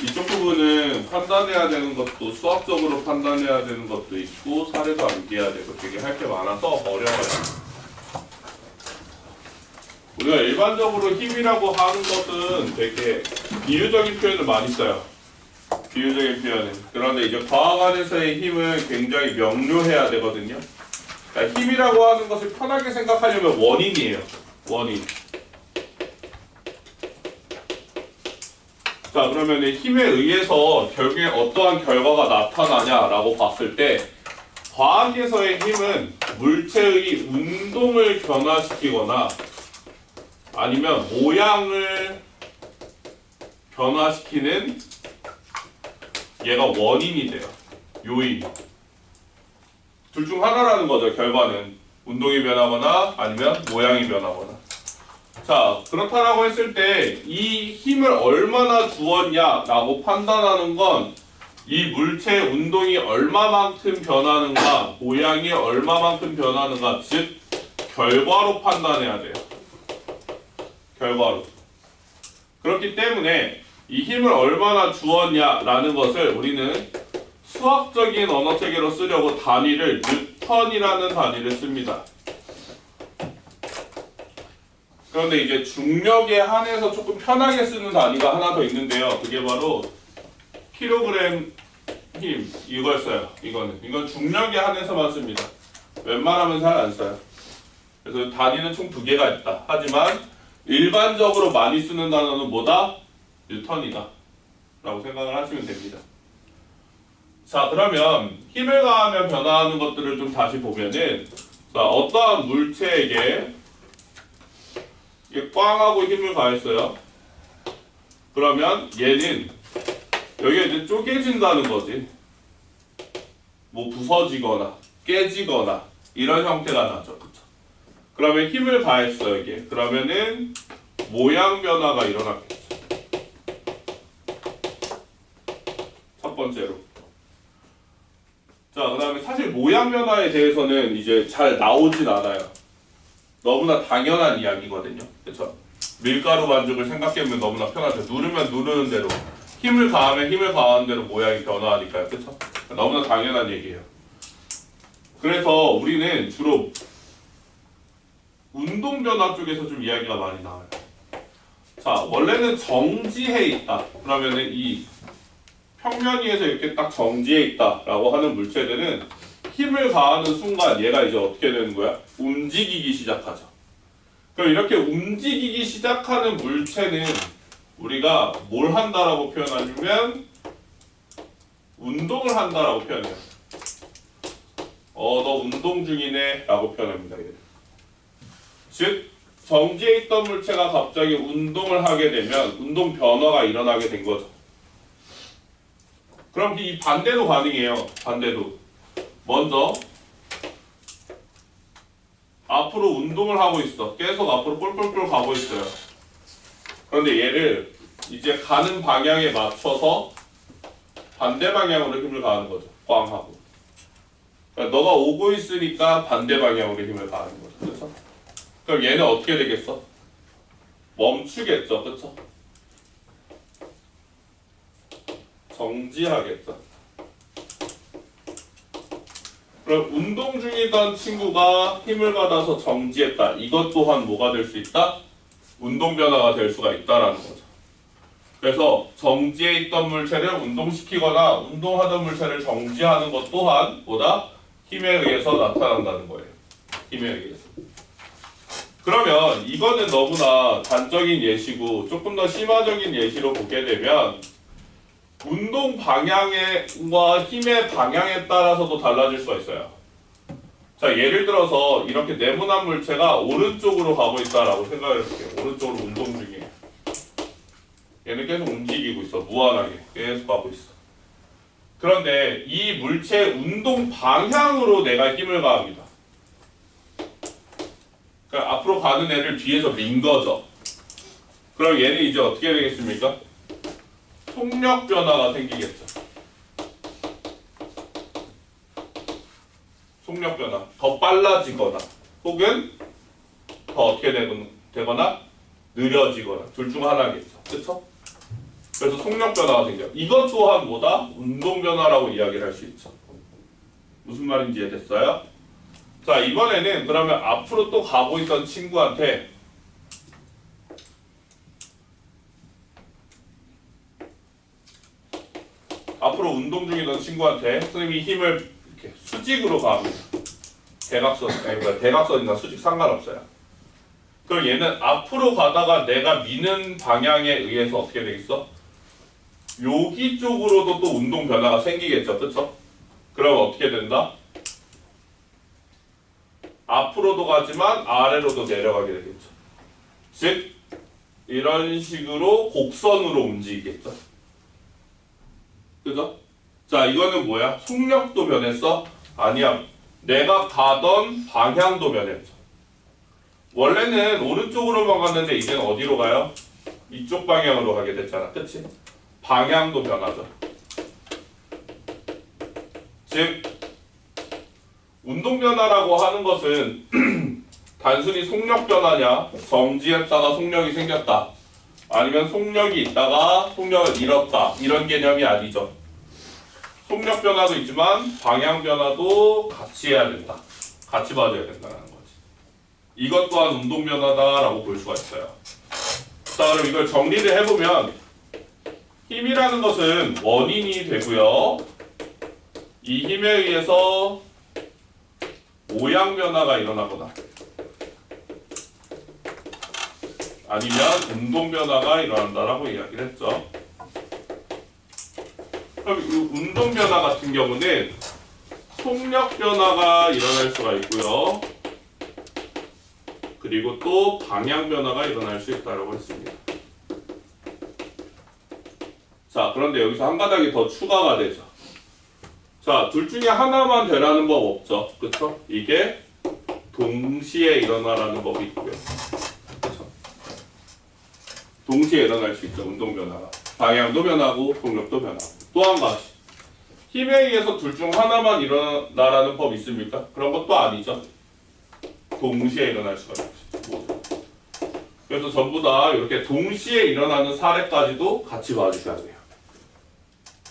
이쪽 부분은 판단해야 되는 것도 수학적으로 판단해야 되는 것도 있고 사례도 암기해야 되고 되게 할 게 많아서 어려워요. 우리가 일반적으로 힘이라고 하는 것은 되게 비유적인 표현을 많이 써요. 비유적인 표현은. 그런데 이제 과학 안에서의 힘은 굉장히 명료해야 되거든요. 그러니까 힘이라고 하는 것을 편하게 생각하려면 원인이에요. 원인. 자, 그러면 힘에 의해서 결국에 어떠한 결과가 나타나냐라고 봤을 때 과학에서의 힘은 물체의 운동을 변화시키거나 아니면 모양을 변화시키는 얘가 원인이 돼요. 요인. 둘 중 하나라는 거죠. 결과는 운동이 변하거나 아니면 모양이 변하거나. 자, 그렇다라고 했을 때 이 힘을 얼마나 주었냐라고 판단하는 건 이 물체의 운동이 얼마만큼 변하는가, 모양이 얼마만큼 변하는가, 즉 결과로 판단해야 돼요. 결과로. 그렇기 때문에 이 힘을 얼마나 주었냐라는 것을 우리는 수학적인 언어체계로 쓰려고 단위를 뉴턴이라는 단위를 씁니다. 그런데 이제 중력에 한해서 조금 편하게 쓰는 단위가 하나 더 있는데요. 그게 바로 킬로그램 힘. 이걸 써요. 이건 중력에 한해서만 씁니다. 웬만하면 잘 안 써요. 그래서 단위는 총 2개가 있다. 하지만 일반적으로 많이 쓰는 단어는 뭐다? 뉴턴이다. 라고 생각을 하시면 됩니다. 자, 그러면 힘을 가하면 변화하는 것들을 좀 다시 보면은, 자, 어떠한 물체에게 이게 꽝 하고 힘을 가했어요. 그러면 얘는 여기가 이제 쪼개진다는 거지. 뭐 부서지거나 깨지거나 이런 형태가 나죠. 그쵸? 그러면 힘을 가했어요. 이게. 그러면은 모양 변화가 일어났겠죠. 첫 번째로. 자, 그 다음에 사실 모양 변화에 대해서는 이제 잘 나오진 않아요. 너무나 당연한 이야기거든요. 그쵸? 밀가루 반죽을 생각해보면 너무나 편하죠. 누르면 누르는 대로, 힘을 가하면 힘을 가하는 대로 모양이 변화하니까요. 그쵸? 너무나 당연한 얘기예요. 그래서 우리는 주로 운동 변화 쪽에서 좀 이야기가 많이 나와요. 자, 원래는 정지해 있다. 그러면은 이 평면 위에서 이렇게 딱 정지해 있다라고 하는 물체들은 힘을 가하는 순간 얘가 이제 어떻게 되는 거야? 움직이기 시작하죠. 그럼 이렇게 움직이기 시작하는 물체는 우리가 뭘 한다라고 표현하냐면 운동을 한다라고 표현해요. 너 운동 중이네 라고 표현합니다. 즉 정지해 있던 물체가 갑자기 운동을 하게 되면 운동 변화가 일어나게 된 거죠. 그럼 이 반대도 가능해요. 반대도. 먼저 앞으로 운동을 하고 있어. 계속 앞으로 뿔뿔뿔 가고 있어요. 그런데 얘를 이제 가는 방향에 맞춰서 반대 방향으로 힘을 가하는 거죠. 꽝 하고. 그러니까 너가 오고 있으니까 반대 방향으로 힘을 가하는 거죠. 그렇죠? 그럼 얘는 어떻게 되겠어? 멈추겠죠. 그렇죠? 정지하겠죠. 그럼 운동 중이던 친구가 힘을 받아서 정지했다. 이것 또한 뭐가 될 수 있다? 운동 변화가 될 수가 있다라는 거죠. 그래서 정지해 있던 물체를 운동시키거나 운동하던 물체를 정지하는 것 또한 뭐다? 힘에 의해서 나타난다는 거예요. 힘에 의해서. 그러면 이거는 너무나 단적인 예시고 조금 더 심화적인 예시로 보게 되면 운동 방향과 힘의 방향에 따라서도 달라질 수가 있어요. 자, 예를 들어서 이렇게 네모난 물체가 오른쪽으로 가고 있다라고 생각을 해볼게요. 오른쪽으로 운동 중이에요. 얘는 계속 움직이고 있어. 무한하게 계속 가고 있어. 그런데 이 물체의 운동 방향으로 내가 힘을 가합니다. 그러니까 앞으로 가는 애를 뒤에서 민 거죠. 그럼 얘는 이제 어떻게 되겠습니까? 속력 변화가 생기겠죠. 속력 변화. 더 빨라지거나 혹은 더 어떻게 되거나 느려지거나 둘 중 하나겠죠. 그쵸? 그래서 속력 변화가 생겨. 이것 또한 뭐다? 운동 변화라고 이야기를 할 수 있죠. 무슨 말인지 이해됐어요? 자, 이번에는 그러면 앞으로 또 가고 있던 친구한테 앞으로 운동 중이던 친구한테 선생님이 힘을 이렇게 수직으로 가합니다. 대각선이나 수직 상관없어요. 그럼 얘는 앞으로 가다가 내가 미는 방향에 의해서 어떻게 되겠어? 여기 쪽으로도 또 운동 변화가 생기겠죠. 그쵸? 그럼 어떻게 된다? 앞으로도 가지만 아래로도 내려가게 되겠죠. 즉 이런 식으로 곡선으로 움직이겠죠. 그죠? 자, 이거는 뭐야? 속력도 변했어? 아니야. 내가 가던 방향도 변했죠. 원래는 오른쪽으로만 갔는데 이제는 어디로 가요? 이쪽 방향으로 가게 됐잖아. 그치? 방향도 변하죠. 즉 운동 변화라고 하는 것은 단순히 속력 변화냐, 정지했다가 속력이 생겼다, 아니면 속력이 있다가 속력을 잃었다, 이런 개념이 아니죠. 속력 변화도 있지만 방향 변화도 같이 해야 된다. 같이 봐줘야 된다는 거지. 이것 또한 운동 변화다라고 볼 수가 있어요. 자, 그럼 이걸 정리를 해보면 힘이라는 것은 원인이 되고요. 이 힘에 의해서 모양 변화가 일어나거나 아니면 운동 변화가 일어난다라고 이야기를 했죠. 그럼 이 운동 변화 같은 경우는 속력 변화가 일어날 수가 있고요. 그리고 또 방향 변화가 일어날 수 있다고 했습니다. 자, 그런데 여기서 한 가닥이 더 추가가 되죠. 자, 둘 중에 하나만 되라는 법 없죠. 그쵸? 이게 동시에 일어나라는 법이 있고요. 그쵸? 동시에 일어날 수 있죠. 운동 변화가. 방향도 변하고 속력도 변하고. 또 한 가지. 힘에 의해서 둘 중 하나만 일어나라는 법이 있습니까? 그런 것도 아니죠. 동시에 일어날 수가 있죠. 그래서 전부 다 이렇게 동시에 일어나는 사례까지도 같이 봐주셔야 돼요.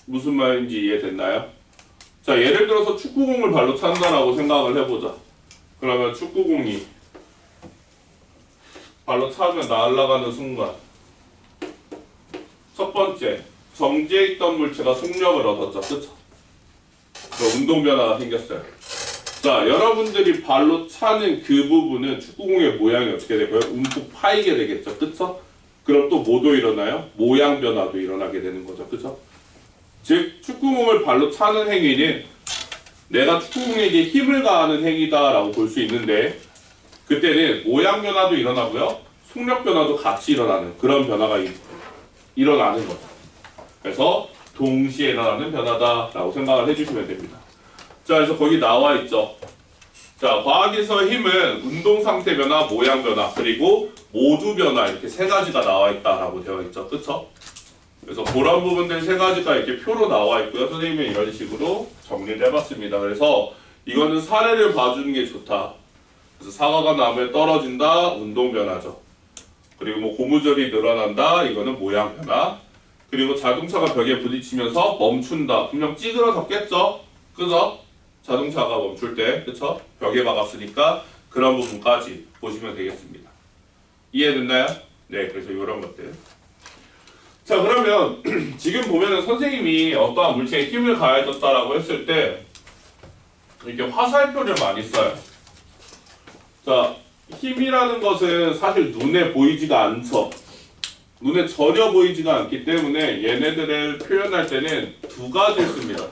무슨 말인지 이해됐나요? 자, 예를 들어서 축구공을 발로 찬다라고 생각을 해보자. 그러면 축구공이 발로 차면 날아가는 순간 첫 번째, 정지해 있던 물체가 속력을 얻었죠. 그쵸? 그럼 운동 변화가 생겼어요. 자, 여러분들이 발로 차는 그 부분은 축구공의 모양이 어떻게 되고요? 움푹 파이게 되겠죠. 그쵸? 그럼 또 뭐도 일어나요? 모양 변화도 일어나게 되는 거죠. 그쵸? 즉, 축구공을 발로 차는 행위는 내가 축구공에게 힘을 가하는 행위다라고 볼 수 있는데, 그때는 모양 변화도 일어나고요, 속력 변화도 같이 일어나는 그런 변화가 일어나는 거죠. 그래서 동시에 일어나는 변화다라고 생각을 해주시면 됩니다. 자, 그래서 거기 나와 있죠. 자, 과학에서 힘은 운동 상태 변화, 모양 변화, 그리고 모두 변화, 이렇게 세 가지가 나와 있다라고 되어 있죠. 그쵸? 그래서 그런 부분들 세 가지가 이렇게 표로 나와 있고요. 선생님이 이런 식으로 정리를 해봤습니다. 그래서 이거는 사례를 봐주는 게 좋다. 그래서 사과가 나무에 떨어진다, 운동 변화죠. 그리고 뭐 고무줄이 늘어난다, 이거는 모양 변화. 그리고 자동차가 벽에 부딪히면서 멈춘다. 분명 찌그러졌겠죠? 그죠? 자동차가 멈출 때, 그쵸? 벽에 박았으니까 그런 부분까지 보시면 되겠습니다. 이해됐나요? 네, 그래서 이런 것들. 자, 그러면 지금 보면은 선생님이 어떠한 물체에 힘을 가해줬다라고 했을 때 이렇게 화살표를 많이 써요. 자, 힘이라는 것은 사실 눈에 보이지가 않죠. 눈에 전혀 보이지가 않기 때문에 얘네들을 표현할 때는 두 가지를 씁니다.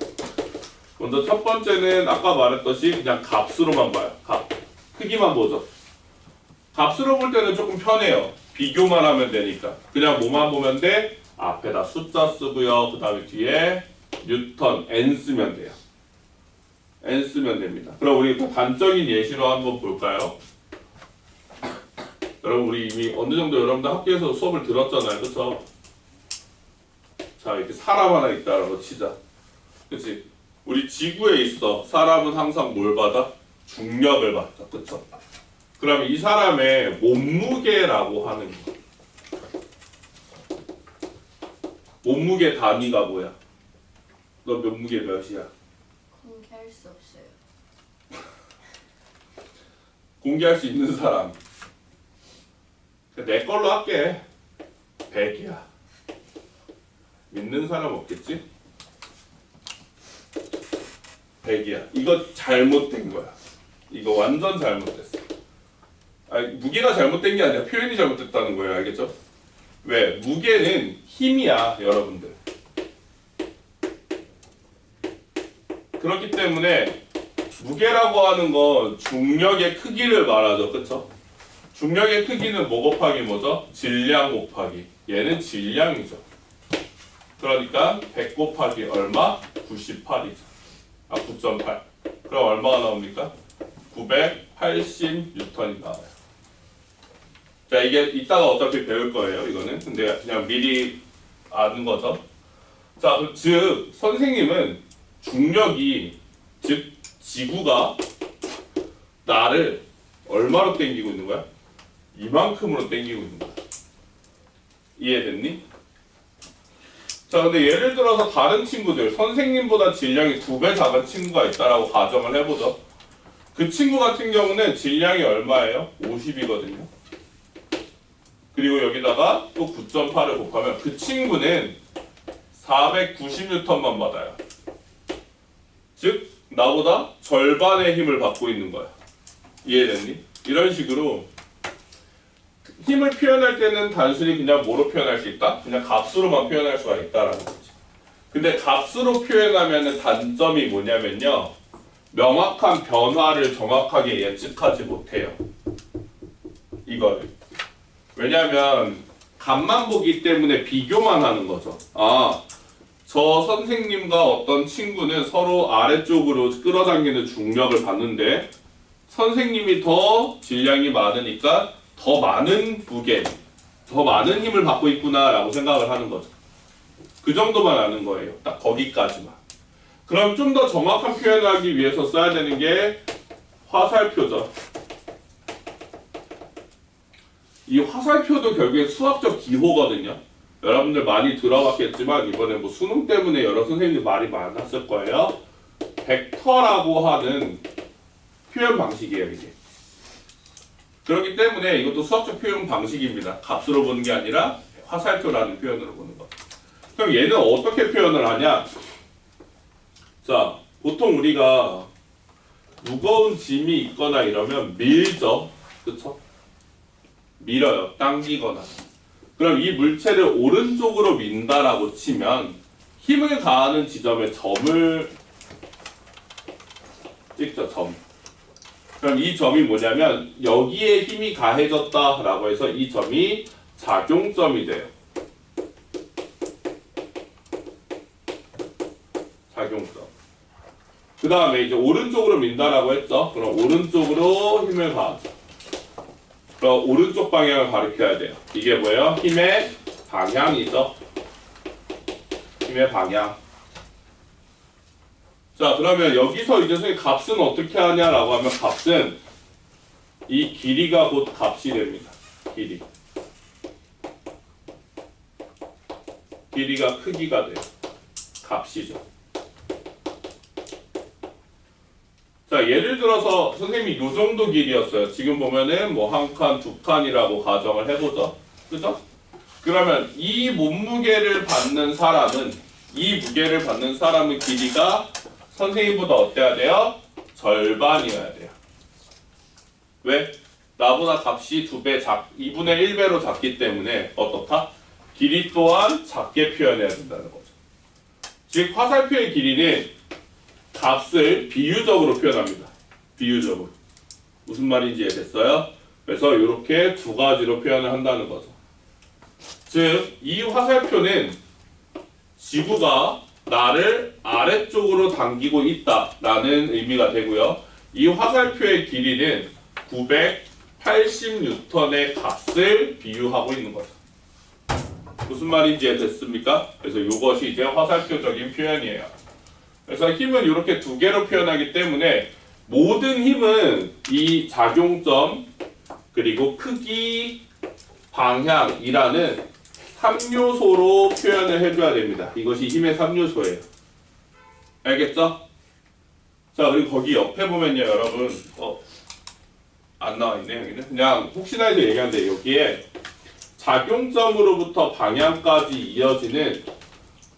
먼저 첫 번째는 아까 말했듯이 그냥 값으로만 봐요. 값. 크기만 보죠. 값으로 볼 때는 조금 편해요. 비교만 하면 되니까. 그냥 뭐만 보면 돼? 앞에다 숫자 쓰고요. 그 다음에 뒤에 뉴턴, N 쓰면 돼요. N 쓰면 됩니다. 그럼 우리 또 단적인 예시로 한번 볼까요? 여러분, 우리 이미 어느 정도 여러분들 학교에서 수업을 들었잖아요. 그쵸? 자, 이렇게 사람 하나 있다라고 치자. 그치? 우리 지구에 있어. 사람은 항상 뭘 받아? 중력을 받죠. 그쵸? 그럼 이 사람의 몸무게라고 하는 거. 몸무게 단위가 뭐야? 너 몸무게 몇이야? 공개할 수 없어요. 공개할 수 있는 사람. 내 걸로 할게. 100이야. 믿는 사람 없겠지? 100이야. 이거 잘못된 거야. 이거 완전 잘못됐어. 아니, 무게가 잘못된 게 아니라 표현이 잘못됐다는 거예요. 알겠죠? 왜? 무게는 힘이야, 여러분들. 그렇기 때문에 무게라고 하는 건 중력의 크기를 말하죠. 그쵸? 중력의 크기는 뭐 곱하기 뭐죠? 질량 곱하기. 얘는 질량이죠. 그러니까 100 곱하기 얼마? 98이죠. 아, 9.8. 그럼 얼마가 나옵니까? 980N이 나와요. 자, 이게 이따가 어차피 배울 거예요. 이거는. 근데 그냥 미리 아는 거죠. 자, 즉 선생님은 중력이, 즉 지구가 나를 얼마로 당기고 있는 거야? 이만큼으로 당기고 있는 거야. 이해됐니? 자, 근데 예를 들어서 다른 친구들, 선생님보다 질량이 2배 작은 친구가 있다라고 가정을 해보죠. 그 친구 같은 경우는 질량이 얼마예요? 50이거든요. 그리고 여기다가 또 9.8을 곱하면 그 친구는 490N만 받아요. 즉 나보다 절반의 힘을 받고 있는 거야. 이해됐니? 이런 식으로 힘을 표현할 때는 단순히 그냥 뭐로 표현할 수 있다? 그냥 값으로만 표현할 수가 있다라는 거지. 근데 값으로 표현하면 단점이 뭐냐면요, 명확한 변화를 정확하게 예측하지 못해요. 이거를. 왜냐면 값만 보기 때문에 비교만 하는 거죠. 아, 저 선생님과 어떤 친구는 서로 아래쪽으로 끌어당기는 중력을 받는데 선생님이 더 질량이 많으니까 더 많은 무게, 더 많은 힘을 받고 있구나 라고 생각을 하는 거죠. 그 정도만 아는 거예요. 딱 거기까지만. 그럼 좀 더 정확한 표현을 하기 위해서 써야 되는 게 화살표죠. 이 화살표도 결국에 수학적 기호거든요. 여러분들 많이 들어봤겠지만 이번에 뭐 수능 때문에 여러 선생님들 말이 많았을 거예요. 벡터라고 하는 표현 방식이에요, 이게. 그렇기 때문에 이것도 수학적 표현 방식입니다. 값으로 보는 게 아니라 화살표라는 표현으로 보는 거. 그럼 얘는 어떻게 표현을 하냐? 자, 보통 우리가 무거운 짐이 있거나 이러면 밀죠. 그쵸? 밀어요. 당기거나. 그럼 이 물체를 오른쪽으로 민다라고 치면 힘을 가하는 지점에 점을 찍죠. 점. 그럼 이 점이 뭐냐면 여기에 힘이 가해졌다라고 해서 이 점이 작용점이 돼요. 작용점. 그 다음에 이제 오른쪽으로 민다라고 했죠. 그럼 오른쪽으로 힘을 가하죠. 그럼 오른쪽 방향을 가리켜야 돼요. 이게 뭐예요? 힘의 방향이죠. 힘의 방향. 자, 그러면 여기서 이제 선생님 값은 어떻게 하냐라고 하면 값은 이 길이가 곧 값이 됩니다. 길이. 길이가 크기가 돼요. 값이죠. 자, 예를 들어서 선생님이 요 정도 길이였어요. 지금 보면은 뭐 한 칸, 두 칸이라고 가정을 해보죠. 그죠? 그러면 이 몸무게를 받는 사람은, 이 무게를 받는 사람의 길이가 선생님보다 어때야 돼요? 절반이어야 돼요. 왜? 나보다 값이 2분의 1배로 작기 때문에 어떻다? 길이 또한 작게 표현해야 된다는 거죠. 즉 화살표의 길이는 값을 비유적으로 표현합니다. 비유적으로. 무슨 말인지 이해됐어요? 그래서 이렇게 두 가지로 표현을 한다는 거죠. 즉 이 화살표는 지구가 나를 아래쪽으로 당기고 있다라는 의미가 되고요. 이 화살표의 길이는 980N의 값을 비유하고 있는 거죠. 무슨 말인지 이해됐습니까? 그래서 이것이 이제 화살표적인 표현이에요. 그래서 힘은 이렇게 두 개로 표현하기 때문에 모든 힘은 이 작용점 그리고 크기, 방향이라는 3요소로 표현을 해줘야 됩니다. 이것이 힘의 3요소예요. 알겠죠? 자, 그리고 거기 옆에 보면요, 여러분. 안 나와있네, 여기는. 그냥 혹시나 해서 얘기하는데, 여기에 작용점으로부터 방향까지 이어지는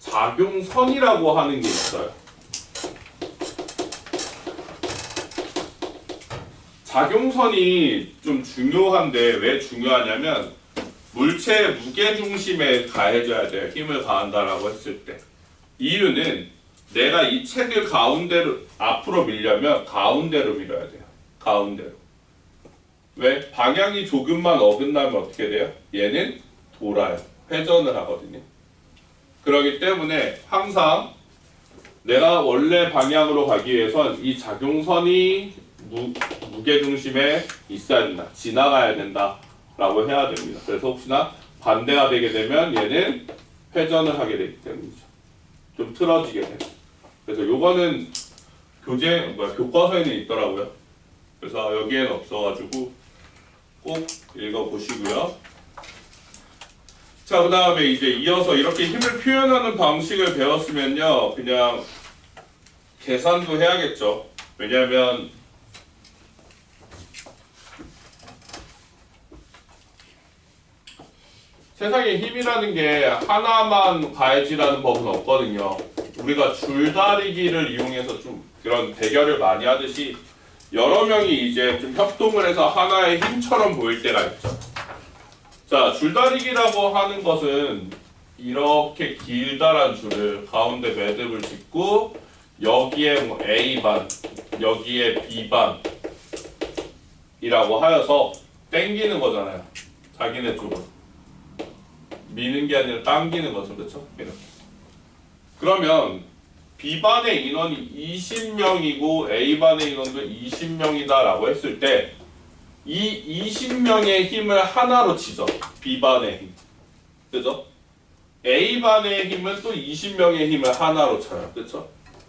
작용선이라고 하는 게 있어요. 작용선이 좀 중요한데 왜 중요하냐면 물체의 무게중심에 가해져야 돼요. 힘을 가한다라고 했을 때. 이유는 내가 이 책을 가운데로 앞으로 밀려면 가운데로 밀어야 돼요. 가운데로. 왜? 방향이 조금만 어긋나면 어떻게 돼요? 얘는 돌아요. 회전을 하거든요. 그렇기 때문에 항상 내가 원래 방향으로 가기 위해선 이 작용선이 무게중심에 있어야 된다. 지나가야 된다. 라고 해야 됩니다. 그래서 혹시나 반대가 되게 되면 얘는 회전을 하게 되기 때문이죠. 좀 틀어지게 돼요. 그래서 요거는 교과서에는 있더라고요. 그래서 여기에는 없어가지고 꼭 읽어보시고요. 자, 그 다음에 이제 이어서 이렇게 힘을 표현하는 방식을 배웠으면요. 그냥 계산도 해야겠죠. 왜냐하면 세상에 힘이라는 게 하나만 가해지라는 법은 없거든요. 우리가 줄다리기를 이용해서 좀 그런 대결을 많이 하듯이 여러 명이 이제 좀 협동을 해서 하나의 힘처럼 보일 때가 있죠. 자, 줄다리기라고 하는 것은 이렇게 길다란 줄을 가운데 매듭을 짓고 여기에 뭐 A반, 여기에 B반이라고 하여서 당기는 거잖아요. 자기네 쪽으로. 미는 게 아니라 당기는 거죠. 그렇죠? 이렇게. 그러면 B반의 인원이 20명이고 A반의 인원도 20명이다 라고 했을 때 이 20명의 힘을 하나로 치죠. B반의 힘. 그죠? A반의 힘은 또 20명의 힘을 하나로 쳐요. 그렇죠?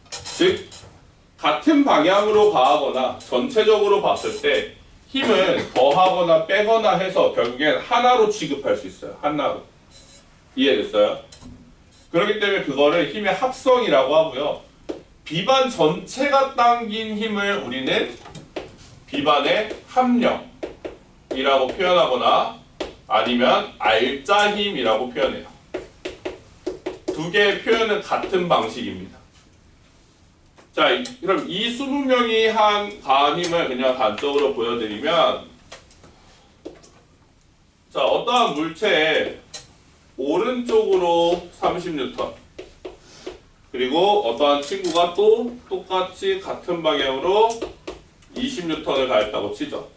즉 같은 방향으로 가거나 전체적으로 봤을 때 힘을 더하거나 빼거나 해서 결국엔 하나로 취급할 수 있어요. 하나로. 이해됐어요? 그렇기 때문에 그거를 힘의 합성이라고 하고요. B반 전체가 당긴 힘을 우리는 B반의 합력이라고 표현하거나 아니면 알짜 힘이라고 표현해요. 두 개의 표현은 같은 방식입니다. 자, 그럼 이 20명이 가한 힘을 그냥 단적으로 보여드리면 자, 어떠한 물체에 오른쪽으로 30N 그리고 어떠한 친구가 또 똑같이 같은 방향으로 20N을 가했다고 치죠.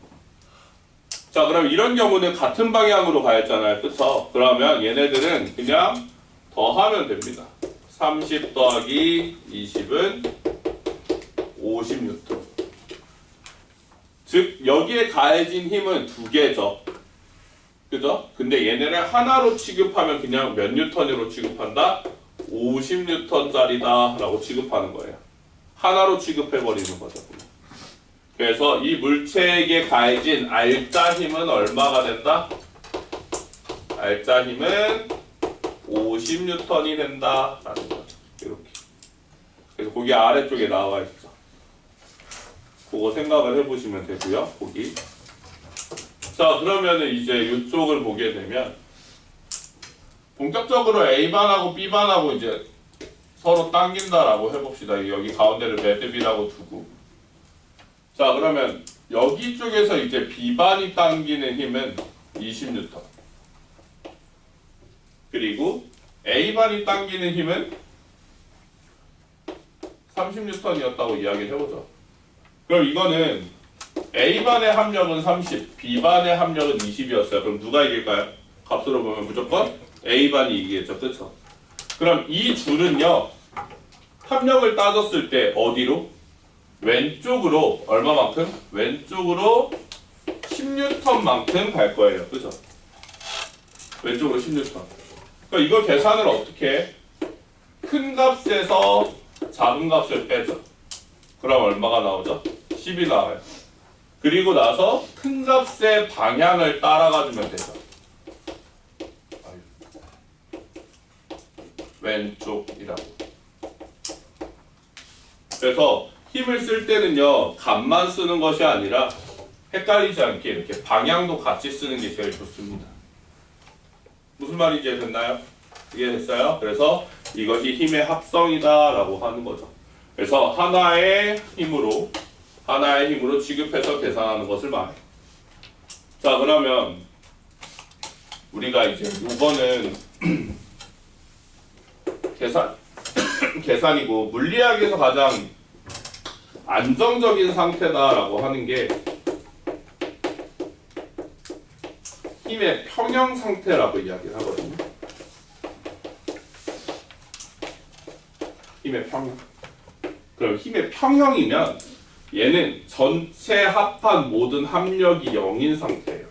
자, 그럼 이런 경우는 같은 방향으로 가했잖아요. 그쵸? 그러면 얘네들은 그냥 더하면 됩니다. 30 더하기 20은 50N. 즉 여기에 가해진 힘은 두 개죠. 그죠? 근데 얘네를 하나로 취급하면 그냥 몇 뉴턴으로 취급한다? 50N짜리다 라고 취급하는 거예요. 하나로 취급해버리는 거죠. 그래서 이 물체에게 가해진 알짜 힘은 얼마가 된다? 알짜 힘은 50N이 된다 라는 거죠. 이렇게. 그래서 거기 아래쪽에 나와 있죠. 그거 생각을 해보시면 되고요. 거기. 자, 그러면은 이제 이쪽을 보게 되면 본격적으로 A반하고 B반하고 이제 서로 당긴다라고 해봅시다. 여기 가운데를 매듭이라고 두고. 자, 그러면 여기 쪽에서 이제 B반이 당기는 힘은 20N. 그리고 A반이 당기는 힘은 30N이었다고 이야기를 해보죠. 그럼 이거는 A반의 합력은 30, B반의 합력은 20이었어요. 그럼 누가 이길까요? 값으로 보면 무조건 A반이 이기겠죠. 그쵸? 그럼 이 줄은요, 합력을 따졌을 때 어디로? 왼쪽으로 얼마만큼? 왼쪽으로 10N만큼 갈 거예요. 그죠? 왼쪽으로 10N. 그러니까 이걸 계산을 어떻게 해? 큰 값에서 작은 값을 빼죠. 그럼 얼마가 나오죠? 10이 나와요. 그리고 나서 큰 값의 방향을 따라가주면 되죠. 왼쪽이라고. 그래서 힘을 쓸 때는요, 간만 쓰는 것이 아니라 헷갈리지 않게 이렇게 방향도 같이 쓰는 게 제일 좋습니다. 무슨 말인지 됐나요? 이해됐어요? 그래서 이것이 힘의 합성이다라고 하는 거죠. 그래서 하나의 힘으로 취급해서 계산하는 것을 말해요. 자, 그러면 우리가 이제 이거는 계산이고 물리학에서 가장 안정적인 상태다라고 하는 게 힘의 평형 상태라고 이야기를 하거든요. 힘의 평형. 그럼 힘의 평형이면 얘는 전체 합한 모든 합력이 0인 상태예요.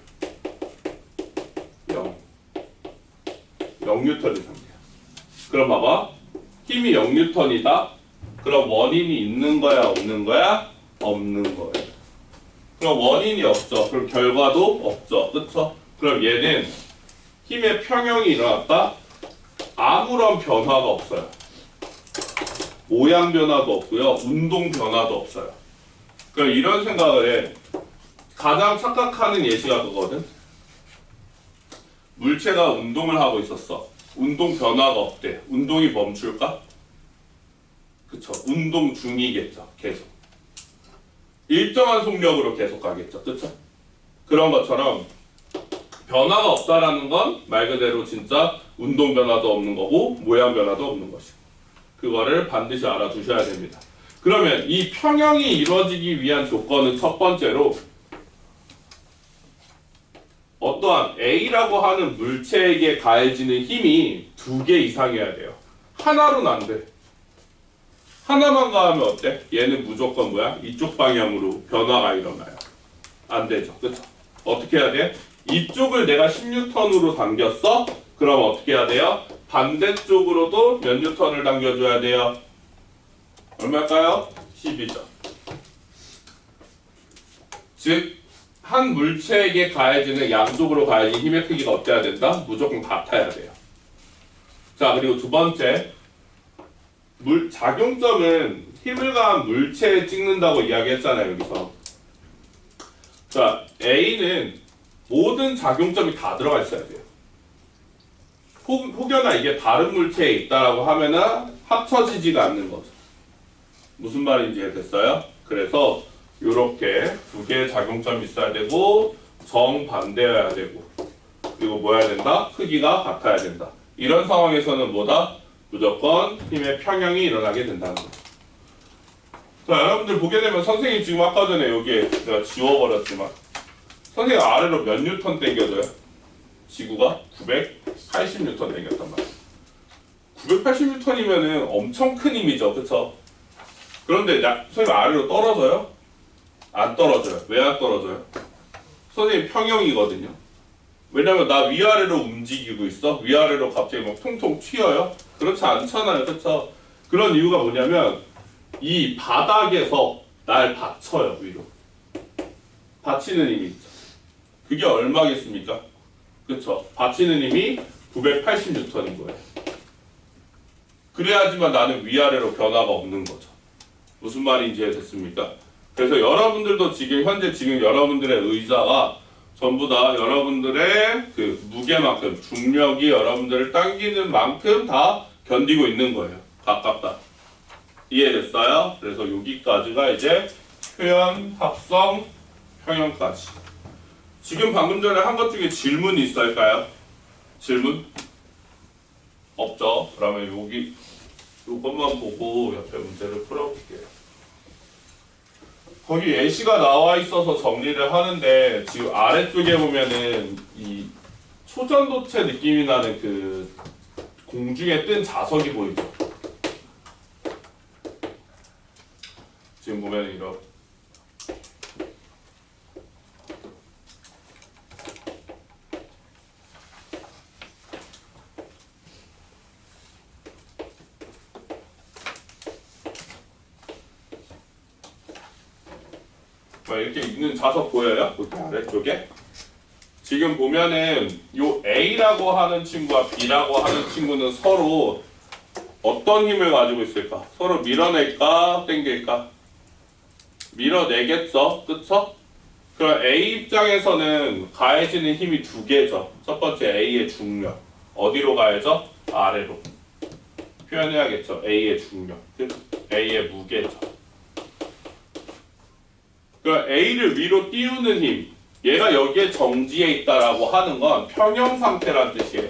0뉴턴인 상태야. 그럼 봐봐. 힘이 0뉴턴이다. 그럼 원인이 있는 거야, 없는 거야? 없는 거예요. 그럼 원인이 없죠. 그럼 결과도 없죠. 그쵸? 그럼 얘는 힘의 평형이 일어났다. 아무런 변화가 없어요. 모양 변화도 없고요. 운동 변화도 없어요. 그럼 이런 생각을 해. 가장 착각하는 예시가 그거든. 물체가 운동을 하고 있었어. 운동 변화가 없대. 운동이 멈출까? 그쵸. 운동 중이겠죠. 계속. 일정한 속력으로 계속 가겠죠. 그쵸? 그런 것처럼 변화가 없다라는 건 말 그대로 진짜 운동 변화도 없는 거고 모양 변화도 없는 것이고. 그거를 반드시 알아두셔야 됩니다. 그러면 이 평형이 이루어지기 위한 조건은 첫 번째로 어떠한 A라고 하는 물체에게 가해지는 힘이 2개 이상이어야 돼요. 하나로는 안 돼. 하나만 가하면 어때? 얘는 무조건 뭐야? 이쪽 방향으로 변화가 일어나요. 안 되죠. 그쵸? 어떻게 해야 돼? 이쪽을 내가 10뉴턴으로 당겼어? 그럼 어떻게 해야 돼요? 반대쪽으로도 몇 뉴턴을 당겨줘야 돼요? 얼마일까요? 10이죠. 즉, 한 물체에게 가해지는 양쪽으로 가해진 힘의 크기가 어때야 된다? 무조건 같아야 돼요. 자, 그리고 두 번째. 작용점은 힘을 가한 물체에 찍는다고 이야기했잖아요, 여기서. 자, A는 모든 작용점이 다 들어가 있어야 돼요. 혹여나 이게 다른 물체에 있다라고 하면은 합쳐지지가 않는 거죠. 무슨 말인지 됐어요? 그래서 이렇게 2개의 작용점이 있어야 되고 정반대여야 되고 그리고 뭐 해야 된다? 크기가 같아야 된다. 이런 상황에서는 뭐다? 무조건 힘의 평형이 일어나게 된다는 거죠. 자, 여러분들 보게 되면 선생님 지금 아까 전에 여기에 제가 지워버렸지만 선생님 아래로 몇 뉴턴 당겨줘요? 지구가 980뉴턴 당겼단 말이에요. 980뉴턴이면은 엄청 큰 힘이죠. 그쵸? 그런데 선생님 아래로 떨어져요? 안 떨어져요. 왜 안 떨어져요? 선생님 평형이거든요. 왜냐면 나 위아래로 움직이고 있어? 위아래로 갑자기 막 통통 튀어요? 그렇지 않잖아요. 그쵸? 그런 이유가 뭐냐면 이 바닥에서 날 받쳐요. 위로. 받치는 힘이 있죠. 그게 얼마겠습니까? 그쵸? 받치는 힘이 980뉴턴인 거예요. 그래야지만 나는 위아래로 변화가 없는 거죠. 무슨 말인지 됐습니까? 그래서 여러분들도 지금 여러분들의 의자가 전부 다 여러분들의 그 무게만큼 중력이 여러분들을 당기는 만큼 다 견디고 있는 거예요. 가깝다. 이해됐어요? 그래서 여기까지가 이제 표현, 합성, 평형까지. 지금 방금 전에 한 것 중에 질문이 있을까요? 질문? 없죠? 그러면 요것만 보고 옆에 문제를 풀어볼게요. 거기 예시가 나와 있어서 정리를 하는데 지금 아래쪽에 보면은 이 초전도체 느낌이 나는 그 공중에 뜬 자석이 보이죠? 지금 보면 이렇게 이렇게 있는 자석 보여요? 여기 아래쪽에? 지금 보면은 요 A라고 하는 친구와 B라고 하는 친구는 서로 어떤 힘을 가지고 있을까? 서로 밀어낼까? 당길까? 밀어내겠죠? 그쵸? 그럼 A 입장에서는 가해지는 힘이 두 개죠. 첫 번째 A의 중력. 어디로 가해져? 아래로. 표현해야겠죠. A의 중력. 즉 A의 무게죠. 그럼 A를 위로 띄우는 힘. 얘가 여기에 정지해 있다라고 하는 건 평형 상태란 뜻이에요.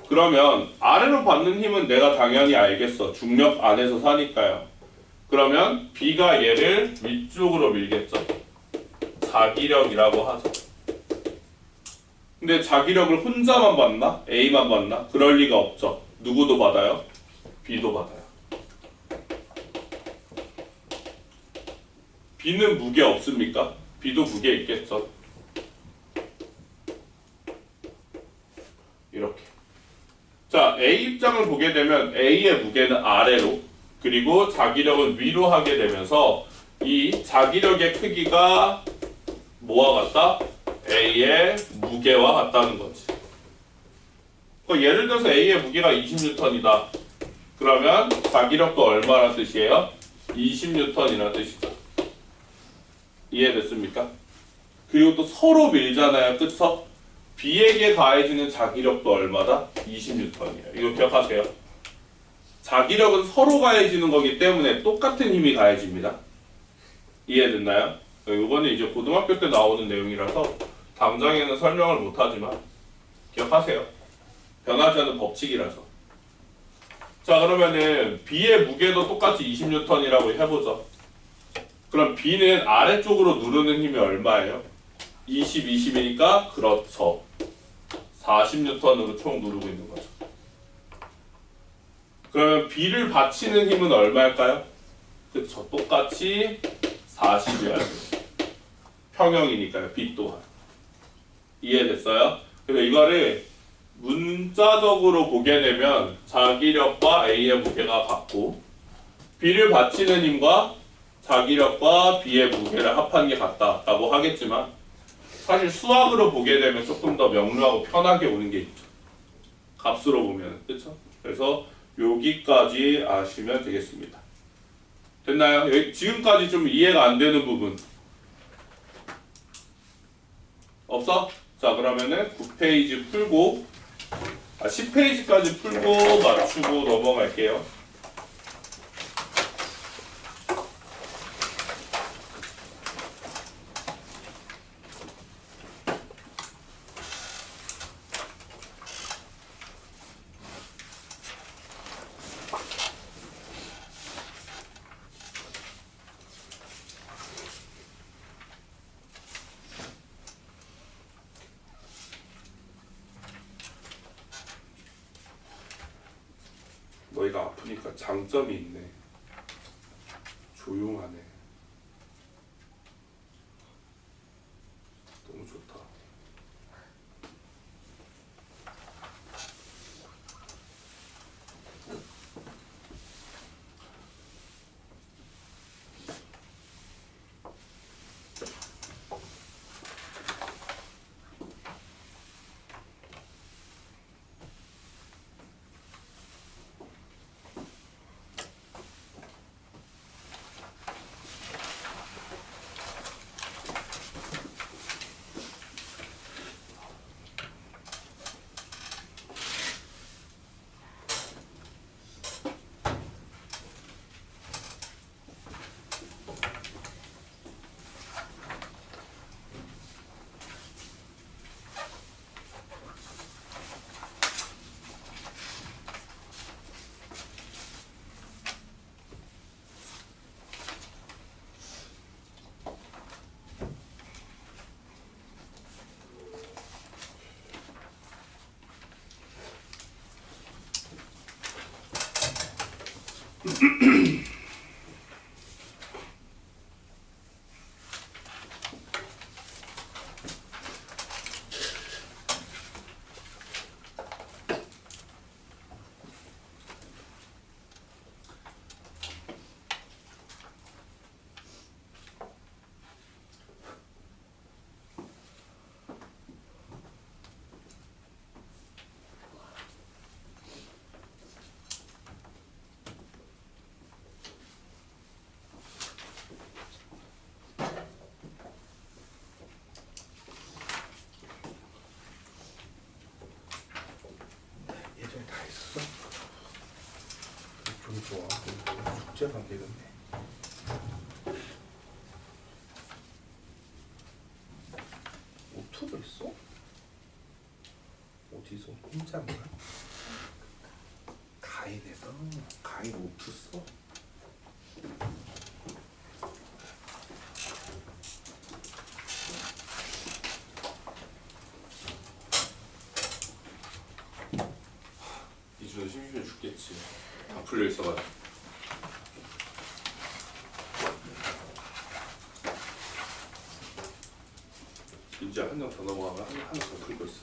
그러면 아래로 받는 힘은 내가 당연히 알겠어. 중력 안에서 사니까요. 그러면 B가 얘를 위쪽으로 밀겠죠. 자기력이라고 하죠. 근데 자기력을 혼자만 받나? A만 받나? 그럴 리가 없죠. 누구도 받아요? B도 받아요. B는 무게 없습니까? B도 무게 있겠죠. 이렇게. 자, A 입장을 보게 되면 A의 무게는 아래로, 그리고 자기력은 위로 하게 되면서 이 자기력의 크기가 뭐와 같다? A의 무게와 같다는 거지. 예를 들어서 A의 무게가 20N이다. 그러면 자기력도 얼마란 뜻이에요? 20N이라는 뜻이죠. 이해됐습니까? 그리고 또 서로 밀잖아요. 그쵸? B에게 가해지는 자기력도 얼마다? 20N이에요. 이거 기억하세요. 자기력은 서로 가해지는 거기 때문에 똑같은 힘이 가해집니다. 이해됐나요? 이거는 이제 고등학교 때 나오는 내용이라서 당장에는 설명을 못하지만 기억하세요. 변하지 않는 법칙이라서. 자, 그러면은 B의 무게도 똑같이 20N이라고 해보죠. 그럼 B는 아래쪽으로 누르는 힘이 얼마예요? 20, 20이니까 그렇죠. 40N으로 총 누르고 있는 거죠. 그러면 B를 받치는 힘은 얼마일까요? 그쵸. 똑같이 40이어야 돼요. 평형이니까요. B 또한. 이해됐어요? 그래서 이거를 문자적으로 보게 되면 자기력과 A의 무게가 같고 B를 받치는 힘과 자기력과 B의 무게를 합한 게 같다라고 하겠지만 사실 수학으로 보게 되면 조금 더 명료하고 편하게 오는 게 있죠. 값으로 보면. 그쵸? 그래서 여기까지 아시면 되겠습니다. 됐나요? 여기 지금까지 좀 이해가 안 되는 부분 없어? 자, 그러면은 9페이지 풀고 10페이지까지 풀고 맞추고 넘어갈게요. 너희가 아프니까 장점이 있네. 조용하네. 너무 좋다. 다 있었어? 좀 좋아. 숙제가 안 되겠네. 오투도 있어? 어디서 혼자인가? 가인에서 가인 오투 써? 이준호 심심해 죽겠지. 다 풀려 있어가지고. 이제 한 장 더 넘어가면 하나 더 풀고 있어.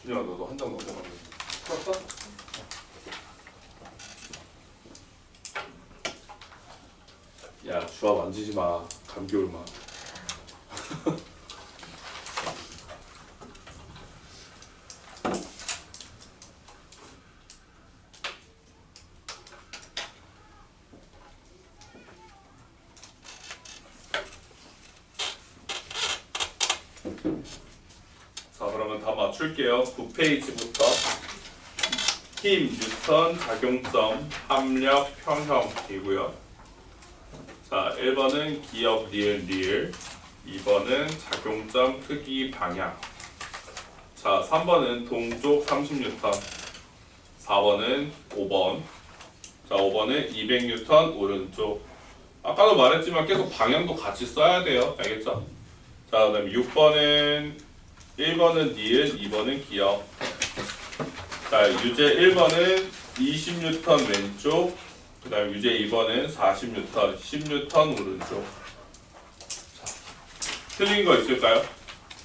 준영아 너도 한 장 넘어가면 풀었어? 야 주아 만지지 마. 감기 올마. 자 그러면 다 맞출게요. 9페이지부터 힘, 뉴턴, 작용점, 합력, 평형이고요. 자 1번은 기억, 리을 2번은 작용점, 크기, 방향. 자 3번은 동쪽 30N 4번은 5번. 자 5번은 200N 오른쪽. 아까도 말했지만 계속 방향도 같이 써야 돼요. 알겠죠? 자 그다음 6번은 1번은 니은, 2번은 기억. 자 유제 1번은 20N 왼쪽. 그 다음 유제 2번은 40N, 10N 오른쪽. 자, 틀린 거 있을까요?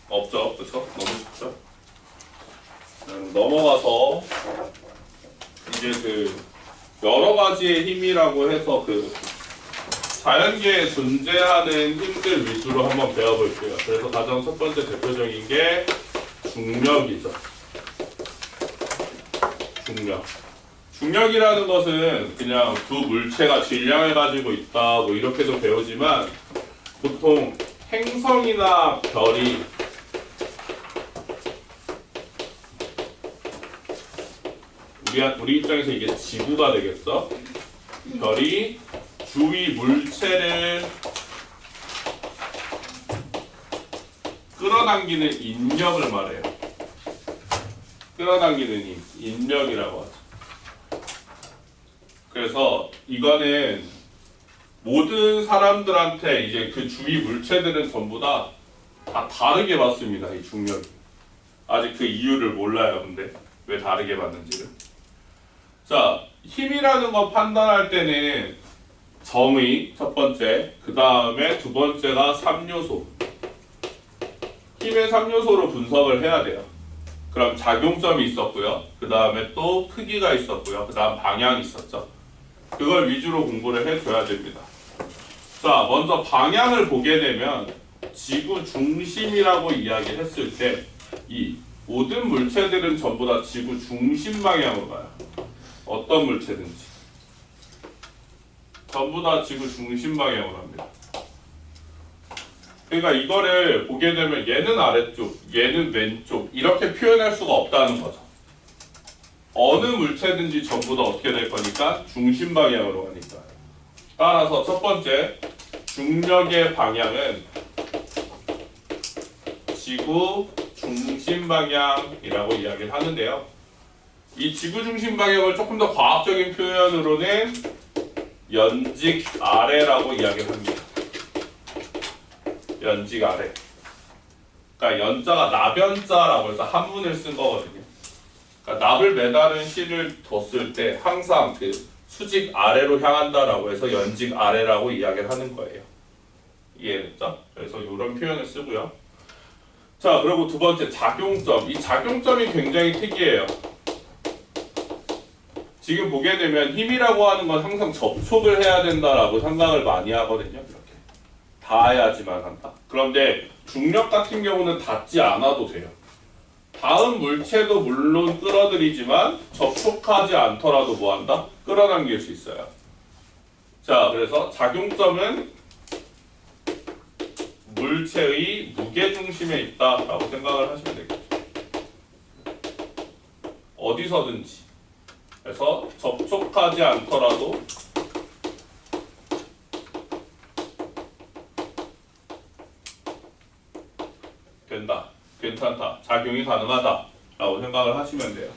없죠, 그쵸? 너무 쉽죠? 넘어가서 이제 그 여러 가지의 힘이라고 해서 그 자연계에 존재하는 힘들 위주로 한번 배워볼게요. 그래서 가장 첫 번째 대표적인 게 중력이죠. 중력. 중력이라는 것은 그냥 두 물체가 질량을 가지고 있다 뭐 이렇게도 배우지만 보통 행성이나 별이 우리 입장에서 이게 지구가 되겠죠? 별이 주위 물체를 끌어당기는 인력을 말해요. 끌어당기는 힘, 인력이라고 하죠. 그래서 이거는 모든 사람들한테 이제 그 주위 물체들은 전부 다 다르게 받습니다. 이 중력이. 아직 그 이유를 몰라요. 근데 왜 다르게 받는지를. 자, 힘이라는 거 판단할 때는 정의 첫 번째, 그 다음에 두 번째가 3요소. 힘의 3요소로 분석을 해야 돼요. 그럼 작용점이 있었고요. 그 다음에 또 크기가 있었고요. 그 다음 방향이 있었죠. 그걸 위주로 공부를 해줘야 됩니다. 자, 먼저 방향을 보게 되면 지구 중심이라고 이야기했을 때 이 모든 물체들은 전부 다 지구 중심 방향으로 가요. 어떤 물체든지. 전부 다 지구 중심 방향으로 합니다. 그러니까 이거를 보게 되면 얘는 아래쪽, 얘는 왼쪽 이렇게 표현할 수가 없다는 거죠. 어느 물체든지 전부 다 어떻게 될 거니까 중심 방향으로 가니까. 따라서 첫 번째 중력의 방향은 지구 중심 방향이라고 이야기를 하는데요. 이 지구 중심 방향을 조금 더 과학적인 표현으로는 연직 아래라고 이야기를 합니다. 연직 아래. 그러니까 연자가 나변자라고 해서 한문을 쓴 거거든요. 그러니까 납을 매다른 실을 뒀을 때 항상 그 수직 아래로 향한다라고 해서 연직 아래라고 이야기를 하는 거예요. 이해됐죠? 그래서 이런 표현을 쓰고요. 자, 그리고 두 번째 작용점. 이 작용점이 굉장히 특이해요. 지금 보게 되면 힘이라고 하는 건 항상 접촉을 해야 된다라고 생각을 많이 하거든요. 이렇게 닿아야지만 한다. 그런데 중력 같은 경우는 닿지 않아도 돼요. 닿은 물체도 물론 끌어들이지만 접촉하지 않더라도 뭐한다? 끌어당길 수 있어요. 자, 그래서 작용점은 물체의 무게 중심에 있다라고 생각을 하시면 되겠죠. 어디서든지. 그래서 접촉하지 않더라도 된다, 괜찮다, 작용이 가능하다라고 생각을 하시면 돼요.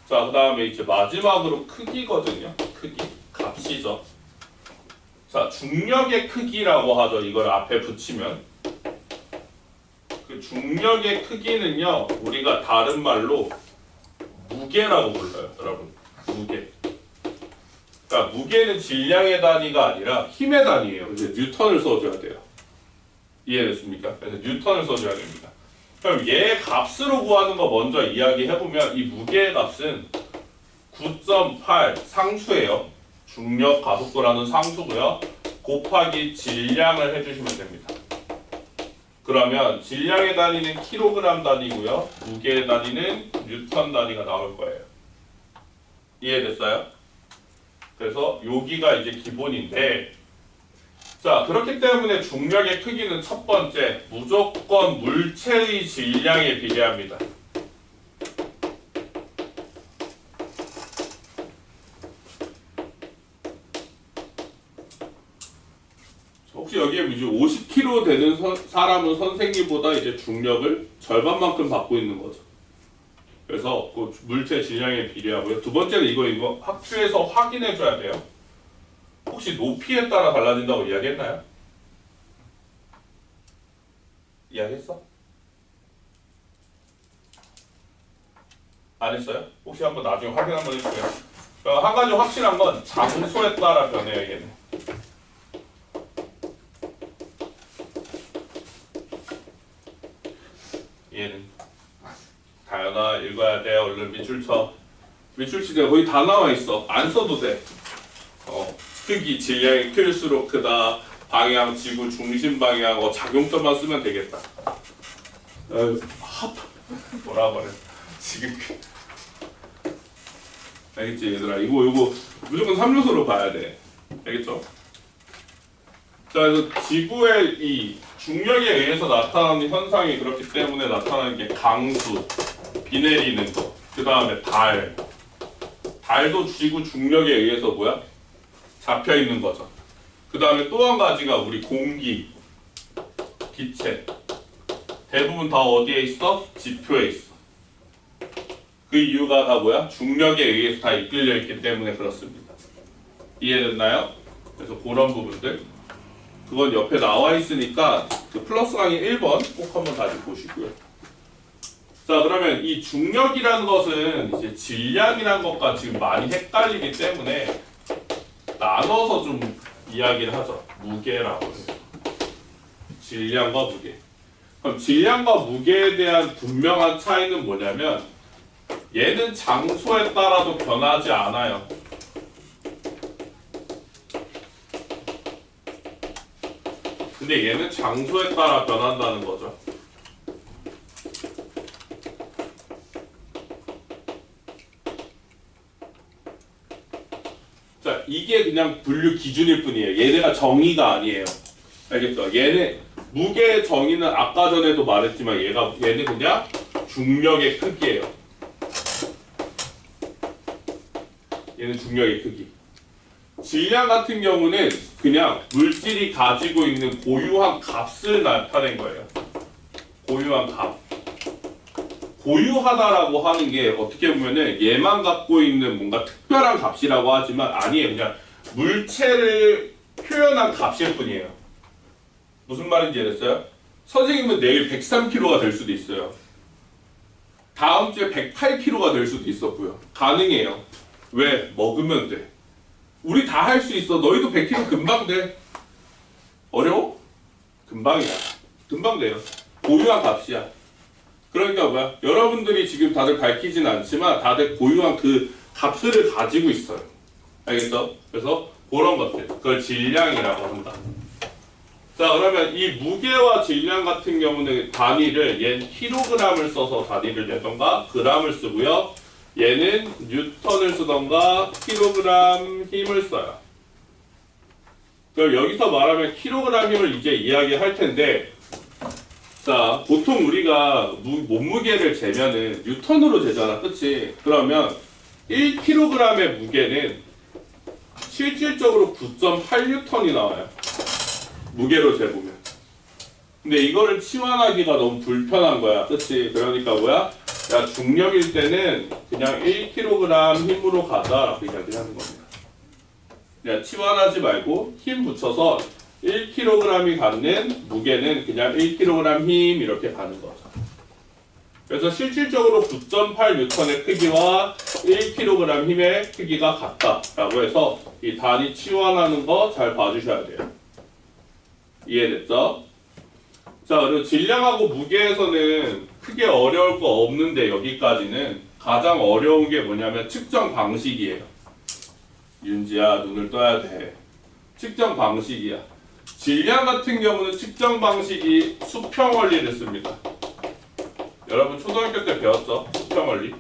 자, 그 다음에 이제 마지막으로 크기거든요. 크기, 값이죠. 자, 중력의 크기라고 하죠. 이걸 앞에 붙이면 그 중력의 크기는요, 우리가 다른 말로 무게라고 불러요, 여러분. 무게. 그러니까 무게는 질량의 단위가 아니라 힘의 단위예요. 이제 뉴턴을 써줘야 돼요. 이해됐습니까? 그래서 뉴턴을 써줘야 됩니다. 그럼 얘 값으로 구하는 거 먼저 이야기해보면 이 무게의 값은 9.8 상수예요. 중력 가속도라는 상수고요. 곱하기 질량을 해주시면 됩니다. 그러면 질량의 단위는 킬로그램 단위고요. 무게의 단위는 뉴턴 단위가 나올 거예요. 이해됐어요? 그래서 여기가 이제 기본인데, 자, 그렇기 때문에 중력의 크기는 첫 번째, 무조건 물체의 질량에 비례합니다. 혹시 여기에 이제 50kg 되는 사람은 선생님보다 이제 중력을 절반만큼 받고 있는 거죠. 그래서 그 물체 질량에 비례하고요. 두 번째는 이거 학교에서 확인해 줘야 돼요. 혹시 높이에 따라 달라진다고 이야기했나요? 이야기했어? 안 했어요? 혹시 한번 나중에 확인 한번 해주세요. 한 가지 확실한 건 장소에 따라 변해요, 얘는. 얘는 다현아 읽어야 돼. 얼른 밑줄 쳐. 밑줄 치대 거의 다 나와 있어. 안 써도 돼. 크기, 질량이 클수록 크다. 방향, 지구, 중심 방향, 작용점만 쓰면 되겠다. 뭐라 그래. 지금 알겠지 얘들아? 이거 무조건 3요소로 봐야 돼. 알겠죠? 자, 그래서 지구의 이 중력에 의해서 나타나는 현상이 그렇기 때문에 나타나는 게 강수, 비 내리는 거, 그 다음에 달도 지구 중력에 의해서 뭐야? 잡혀 있는 거죠. 그 다음에 또 한 가지가 우리 공기, 기체. 대부분 다 어디에 있어? 지표에 있어. 그 이유가 다 뭐야? 중력에 의해서 다 이끌려 있기 때문에 그렇습니다. 이해됐나요? 그래서 그런 부분들. 그건 옆에 나와 있으니까 그 플러스 강의 1번 꼭 한번 다시 보시고요. 자, 그러면 이 중력이라는 것은 이제 질량이라는 것과 지금 많이 헷갈리기 때문에 나눠서 좀 이야기를 하죠. 무게라고 해서. 질량과 무게. 그럼 질량과 무게에 대한 분명한 차이는 뭐냐면 얘는 장소에 따라도 변하지 않아요. 근데 얘는 장소에 따라 변한다는 거죠. 자, 이게 그냥 분류 기준일 뿐이에요. 얘네가 정의가 아니에요. 알겠죠? 얘네 무게의 정의는 아까 전에도 말했지만 얘는 그냥 중력의 크기예요. 얘는 중력의 크기. 질량 같은 경우는 그냥 물질이 가지고 있는 고유한 값을 나타낸 거예요. 고유한 값. 고유하다라고 하는 게 어떻게 보면은 얘만 갖고 있는 뭔가 특별한 값이라고 하지만 아니에요. 그냥 물체를 표현한 값일 뿐이에요. 무슨 말인지 이해됐어요? 선생님은 내일 103kg가 될 수도 있어요. 다음 주에 108kg가 될 수도 있었고요. 가능해요. 왜? 먹으면 돼. 우리 다 할 수 있어. 너희도 100kg 금방 돼. 어려워? 금방이야. 금방 돼요. 고유한 값이야. 그러니까 뭐야? 여러분들이 지금 다들 밝히진 않지만 다들 고유한 그 값들을 가지고 있어요. 알겠죠? 그래서 그런 것들. 그걸 질량이라고 한다. 자, 그러면 이 무게와 질량 같은 경우는 단위를 얘는 킬로그램을 써서 단위를 내던가 그램을 쓰고요. 얘는 뉴턴을 쓰던가 킬로그램 힘을 써요. 그럼 여기서 말하면 킬로그램 힘을 이제 이야기할 텐데 자, 보통 우리가 몸무게를 재면은 뉴턴으로 재잖아, 그치? 그러면 1kg의 무게는 실질적으로 9.8뉴턴이 나와요. 무게로 재보면. 근데 이거를 치환하기가 너무 불편한 거야, 그치? 그러니까 뭐야? 야, 중력일 때는 그냥 1kg 힘으로 가자라고 이야기를 하는 겁니다. 그냥 치환하지 말고 힘 붙여서 1kg이 갖는 무게는 그냥 1kg 힘 이렇게 가는 거죠. 그래서 실질적으로 9.8N의 크기와 1kg 힘의 크기가 같다라고 해서 이 단위 치환하는 거 잘 봐주셔야 돼요. 이해됐죠? 자, 그리고 질량하고 무게에서는 크게 어려울 거 없는데 여기까지는 가장 어려운 게 뭐냐면 측정 방식이에요. 윤지야, 눈을 떠야 돼. 측정 방식이야. 질량 같은 경우는 측정 방식이 수평 원리를 씁니다. 여러분 초등학교 때 배웠죠? 수평 원리.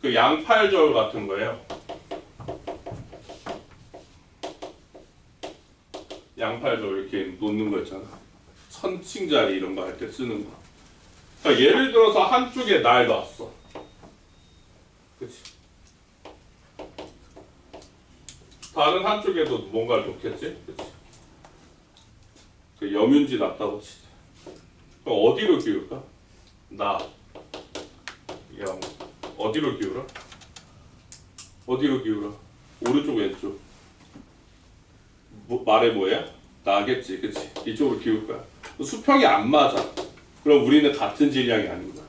그 양팔 저울 같은 거예요. 양팔 저울 이렇게 놓는 거 있잖아. 천칭자리 이런 거 할 때 쓰는 거. 그러니까 예를 들어서 한쪽에 날 놨어. 그치? 다른 한쪽에도 뭔가를 놓겠지? 그치? 그 염윤지 놨다고 치자. 그럼 어디로 기울까? 나. 영. 어디로 기울어? 어디로 기울어? 오른쪽 왼쪽. 말해 뭐야? 나겠지, 그치? 이쪽으로 기울 거야. 수평이 안 맞아. 그럼 우리는 같은 질량이 아닌 거야.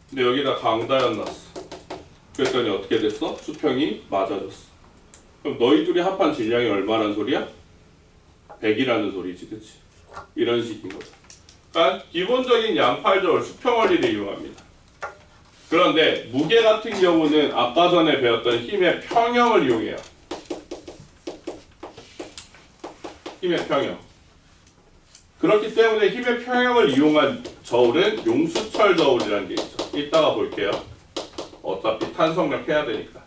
근데 여기다 강다연 놨어. 그랬더니 어떻게 됐어? 수평이 맞아졌어. 그럼 너희 둘이 합한 질량이 얼마란 소리야? 100이라는 소리지, 그치? 이런 식인 거죠. 그러니까 기본적인 양팔저울 수평 원리를 이용합니다. 그런데 무게 같은 경우는 아까 전에 배웠던 힘의 평형을 이용해요. 힘의 평형. 그렇기 때문에 힘의 평형을 이용한 저울은 용수철 저울이라는 게 있죠. 이따가 볼게요. 어차피 탄성력 해야 되니까.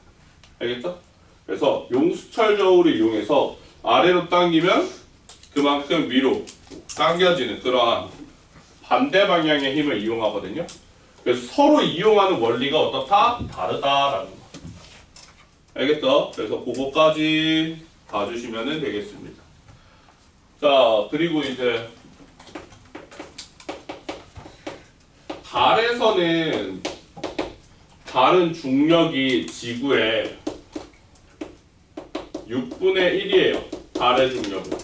알겠죠? 그래서 용수철 저울을 이용해서 아래로 당기면 그만큼 위로 당겨지는 그러한 반대 방향의 힘을 이용하거든요. 그래서 서로 이용하는 원리가 어떻다? 다르다라는 거. 알겠죠? 그래서 그거까지 봐주시면 되겠습니다. 자, 그리고 이제 달에서는 달은 중력이 지구의 6분의 1이에요. 달의 중력은.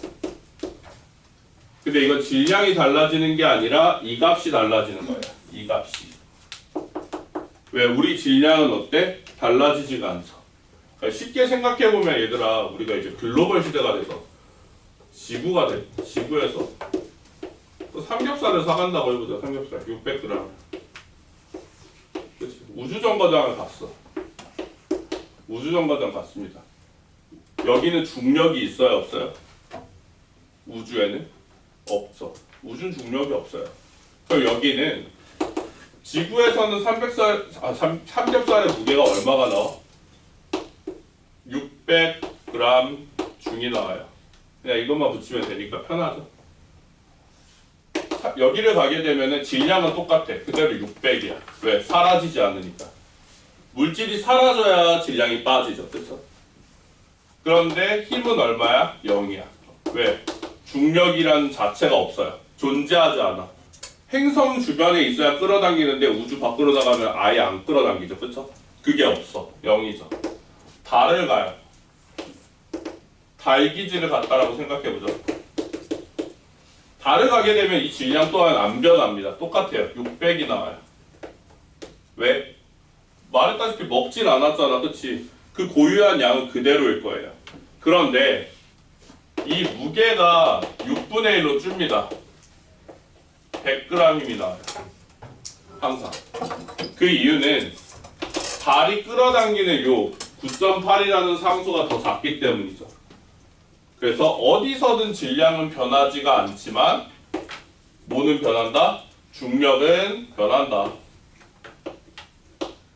근데 이건 질량이 달라지는 게 아니라 이 값이 달라지는 거예요. 이 값이. 왜? 우리 질량은 어때? 달라지지가 않죠. 그러니까 쉽게 생각해보면 얘들아, 우리가 이제 글로벌 시대가 돼서 지구가 돼. 지구에서 또 삼겹살을 사간다고 해보자. 삼겹살 600g. 그치? 우주정거장을 갔어. 우주정거장 갔습니다. 여기는 중력이 있어요, 없어요? 우주에는 없죠. 우주는 중력이 없어요. 그럼 여기는 지구에서는 삼겹살의 무게가 얼마가 나와? 600g 중이 나와요. 그냥 이것만 붙이면 되니까 편하죠. 여기를 가게 되면은 질량은 똑같아. 그대로 600이야. 왜? 사라지지 않으니까. 물질이 사라져야 질량이 빠지죠. 그렇죠? 그런데 힘은 얼마야? 0이야. 왜? 중력이란 자체가 없어요. 존재하지 않아. 행성 주변에 있어야 끌어당기는데 우주 밖으로 나가면 아예 안 끌어당기죠. 그렇죠? 그게 없어. 0이죠. 달을 가요. 달 기지를 갔다라고 생각해보죠. 달을 가게 되면 이 질량 또한 안 변합니다. 똑같아요. 600이 나와요. 왜? 말했다시피 먹질 않았잖아. 그치? 그 고유한 양은 그대로일 거예요. 그런데 이 무게가 6분의 1로 줍니다. 100g 힘이 나와요. 항상. 그 이유는 달이 끌어당기는 요 9.8이라는 상수가 더 작기 때문이죠. 그래서 어디서든 질량은 변하지가 않지만 뭐는 변한다? 중력은 변한다.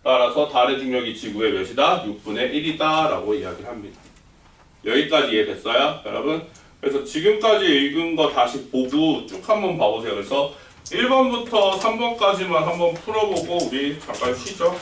따라서 달의 중력이 지구의 몇이다? 6분의 1이다 라고 이야기를 합니다. 여기까지 이해됐어요? 여러분, 그래서 지금까지 읽은 거 다시 보고 쭉 한번 봐보세요. 그래서 1번부터 3번까지만 한번 풀어보고 우리 잠깐 쉬죠.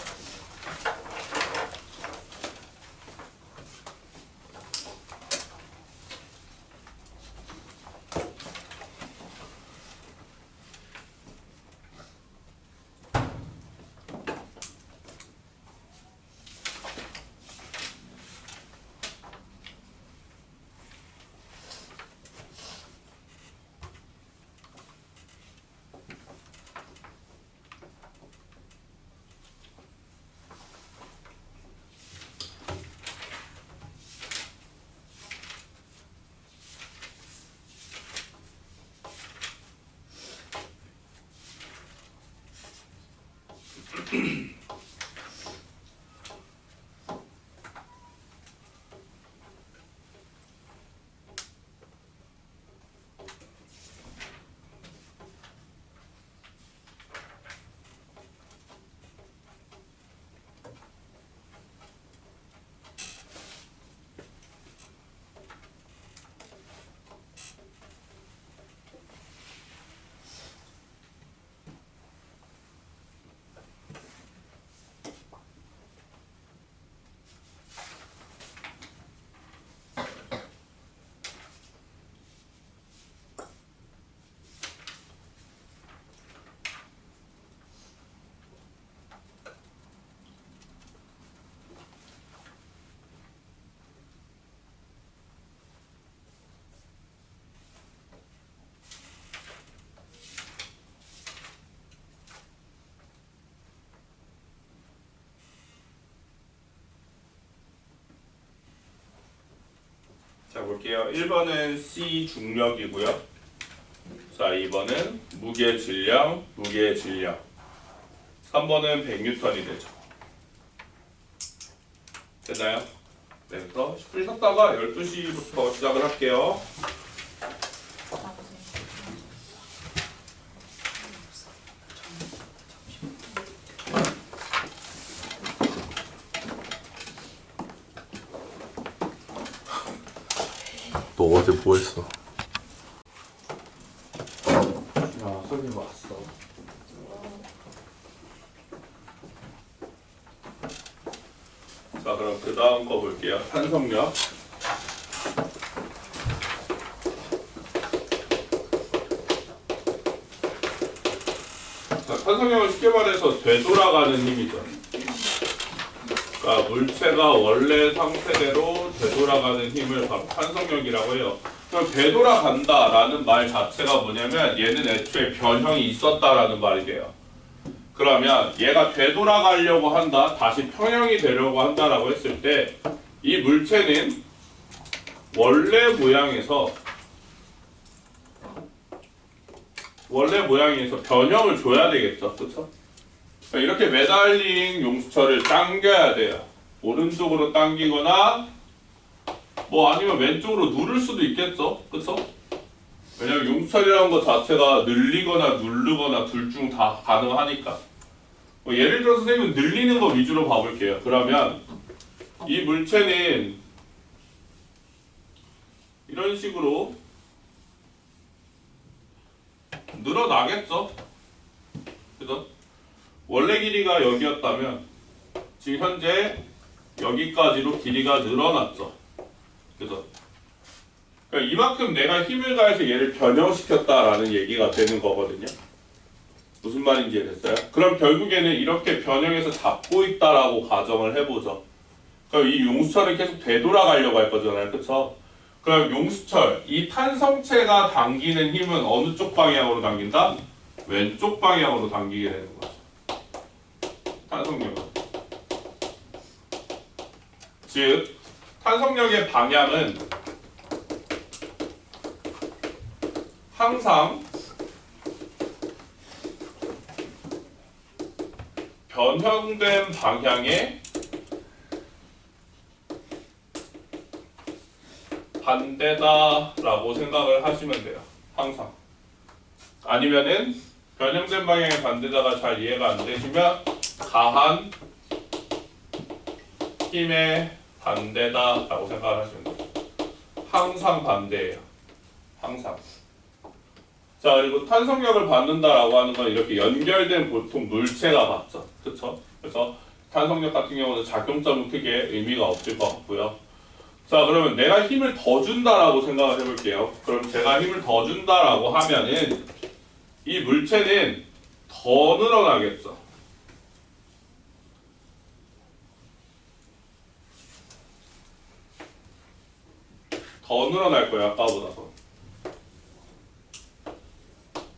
자 볼게요. 1번은 C 중력이고요. 자 2번은 무게 질량, 무게 질량. 3번은 100N이 되죠. 됐나요? 네, 그래서 10분 쉬었다가 12시부터 시작을 할게요. 너 어제 뭐 했어? 야, 선생님 왔어. 자, 그럼 그 다음 거 볼게요. 탄성력. 자, 탄성력은 쉽게 말해서 되돌아가는 힘이죠. 그러니까 물체가 원래 상태대로 되돌아가는 힘을 바로 탄성력이라고 해요. 그럼 되돌아간다라는 말 자체가 뭐냐면 얘는 애초에 변형이 있었다라는 말이 돼요. 그러면 얘가 되돌아가려고 한다, 다시 평형이 되려고 한다라고 했을 때 이 물체는 원래 모양에서 변형을 줘야 되겠죠, 그렇죠? 이렇게 매달린 용수철을 당겨야 돼요. 오른쪽으로 당기거나 뭐 아니면 왼쪽으로 누를 수도 있겠죠, 그렇죠? 왜냐면 용수철이라는 것 자체가 늘리거나 누르거나 둘 중 다 가능하니까. 뭐 예를 들어서 선생님은 늘리는 거 위주로 봐볼게요. 그러면 이 물체는 이런 식으로 늘어나겠죠, 그죠? 원래 길이가 여기였다면 지금 현재 여기까지로 길이가 늘어났죠, 그죠? 그러니까 이만큼 내가 힘을 가해서 얘를 변형시켰다라는 얘기가 되는 거거든요. 무슨 말인지 이해됐어요? 그럼 결국에는 이렇게 변형해서 잡고 있다라고 가정을 해보죠. 그럼 이 용수철을 계속 되돌아가려고 할 거잖아요, 그쵸? 그럼 용수철, 이 탄성체가 당기는 힘은 어느 쪽 방향으로 당긴다? 왼쪽 방향으로 당기게 되는 거죠. 탄성력은. 즉, 탄성력의 방향은 항상 변형된 방향의 반대다라고 생각을 하시면 돼요. 항상. 아니면은 변형된 방향의 반대다가 잘 이해가 안 되시면 가한 힘의 반대다라고 생각을 하시면 돼요. 항상 반대예요. 항상. 자, 그리고 탄성력을 받는다라고 하는 건 이렇게 연결된 보통 물체가 받죠. 그쵸? 그래서 탄성력 같은 경우는 작용점은 크게 의미가 없을 것 같고요. 자, 그러면 내가 힘을 더 준다라고 생각을 해볼게요. 그럼 제가 힘을 더 준다라고 하면은 이 물체는 더 늘어나겠죠. 더 늘어날 거예요, 아까보다 더.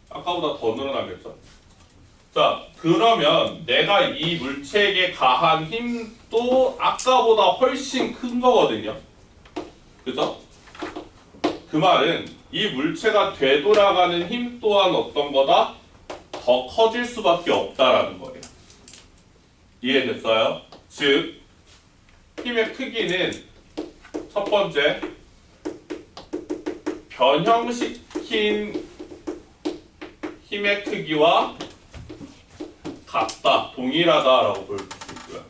아까보다 더 늘어나겠죠. 자, 그러면 내가 이 물체에게 가한 힘도 아까보다 훨씬 큰 거거든요. 그죠? 그 말은 이 물체가 되돌아가는 힘 또한 어떤 거다? 더 커질 수밖에 없다라는 거예요. 이해됐어요? 즉, 힘의 크기는 첫 번째, 변형시킨 힘의 크기와 같다, 동일하다라고 볼 수 있고요.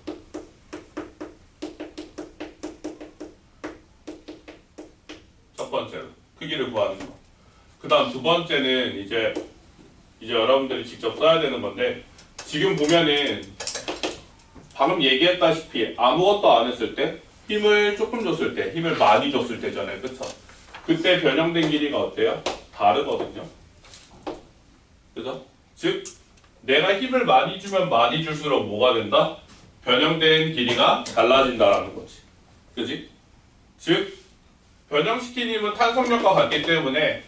첫 번째로 크기를 구하는 거. 그 다음 두 번째는 이제 여러분들이 직접 써야 되는 건데, 지금 보면은 방금 얘기했다시피 아무것도 안 했을 때, 힘을 조금 줬을 때, 힘을 많이 줬을 때잖아요. 그쵸? 그때 변형된 길이가 어때요? 다르거든요. 그죠? 즉, 내가 힘을 많이 주면 많이 줄수록 뭐가 된다? 변형된 길이가 달라진다라는 거지. 그지? 즉, 변형시킨 힘은 탄성력과 같기 때문에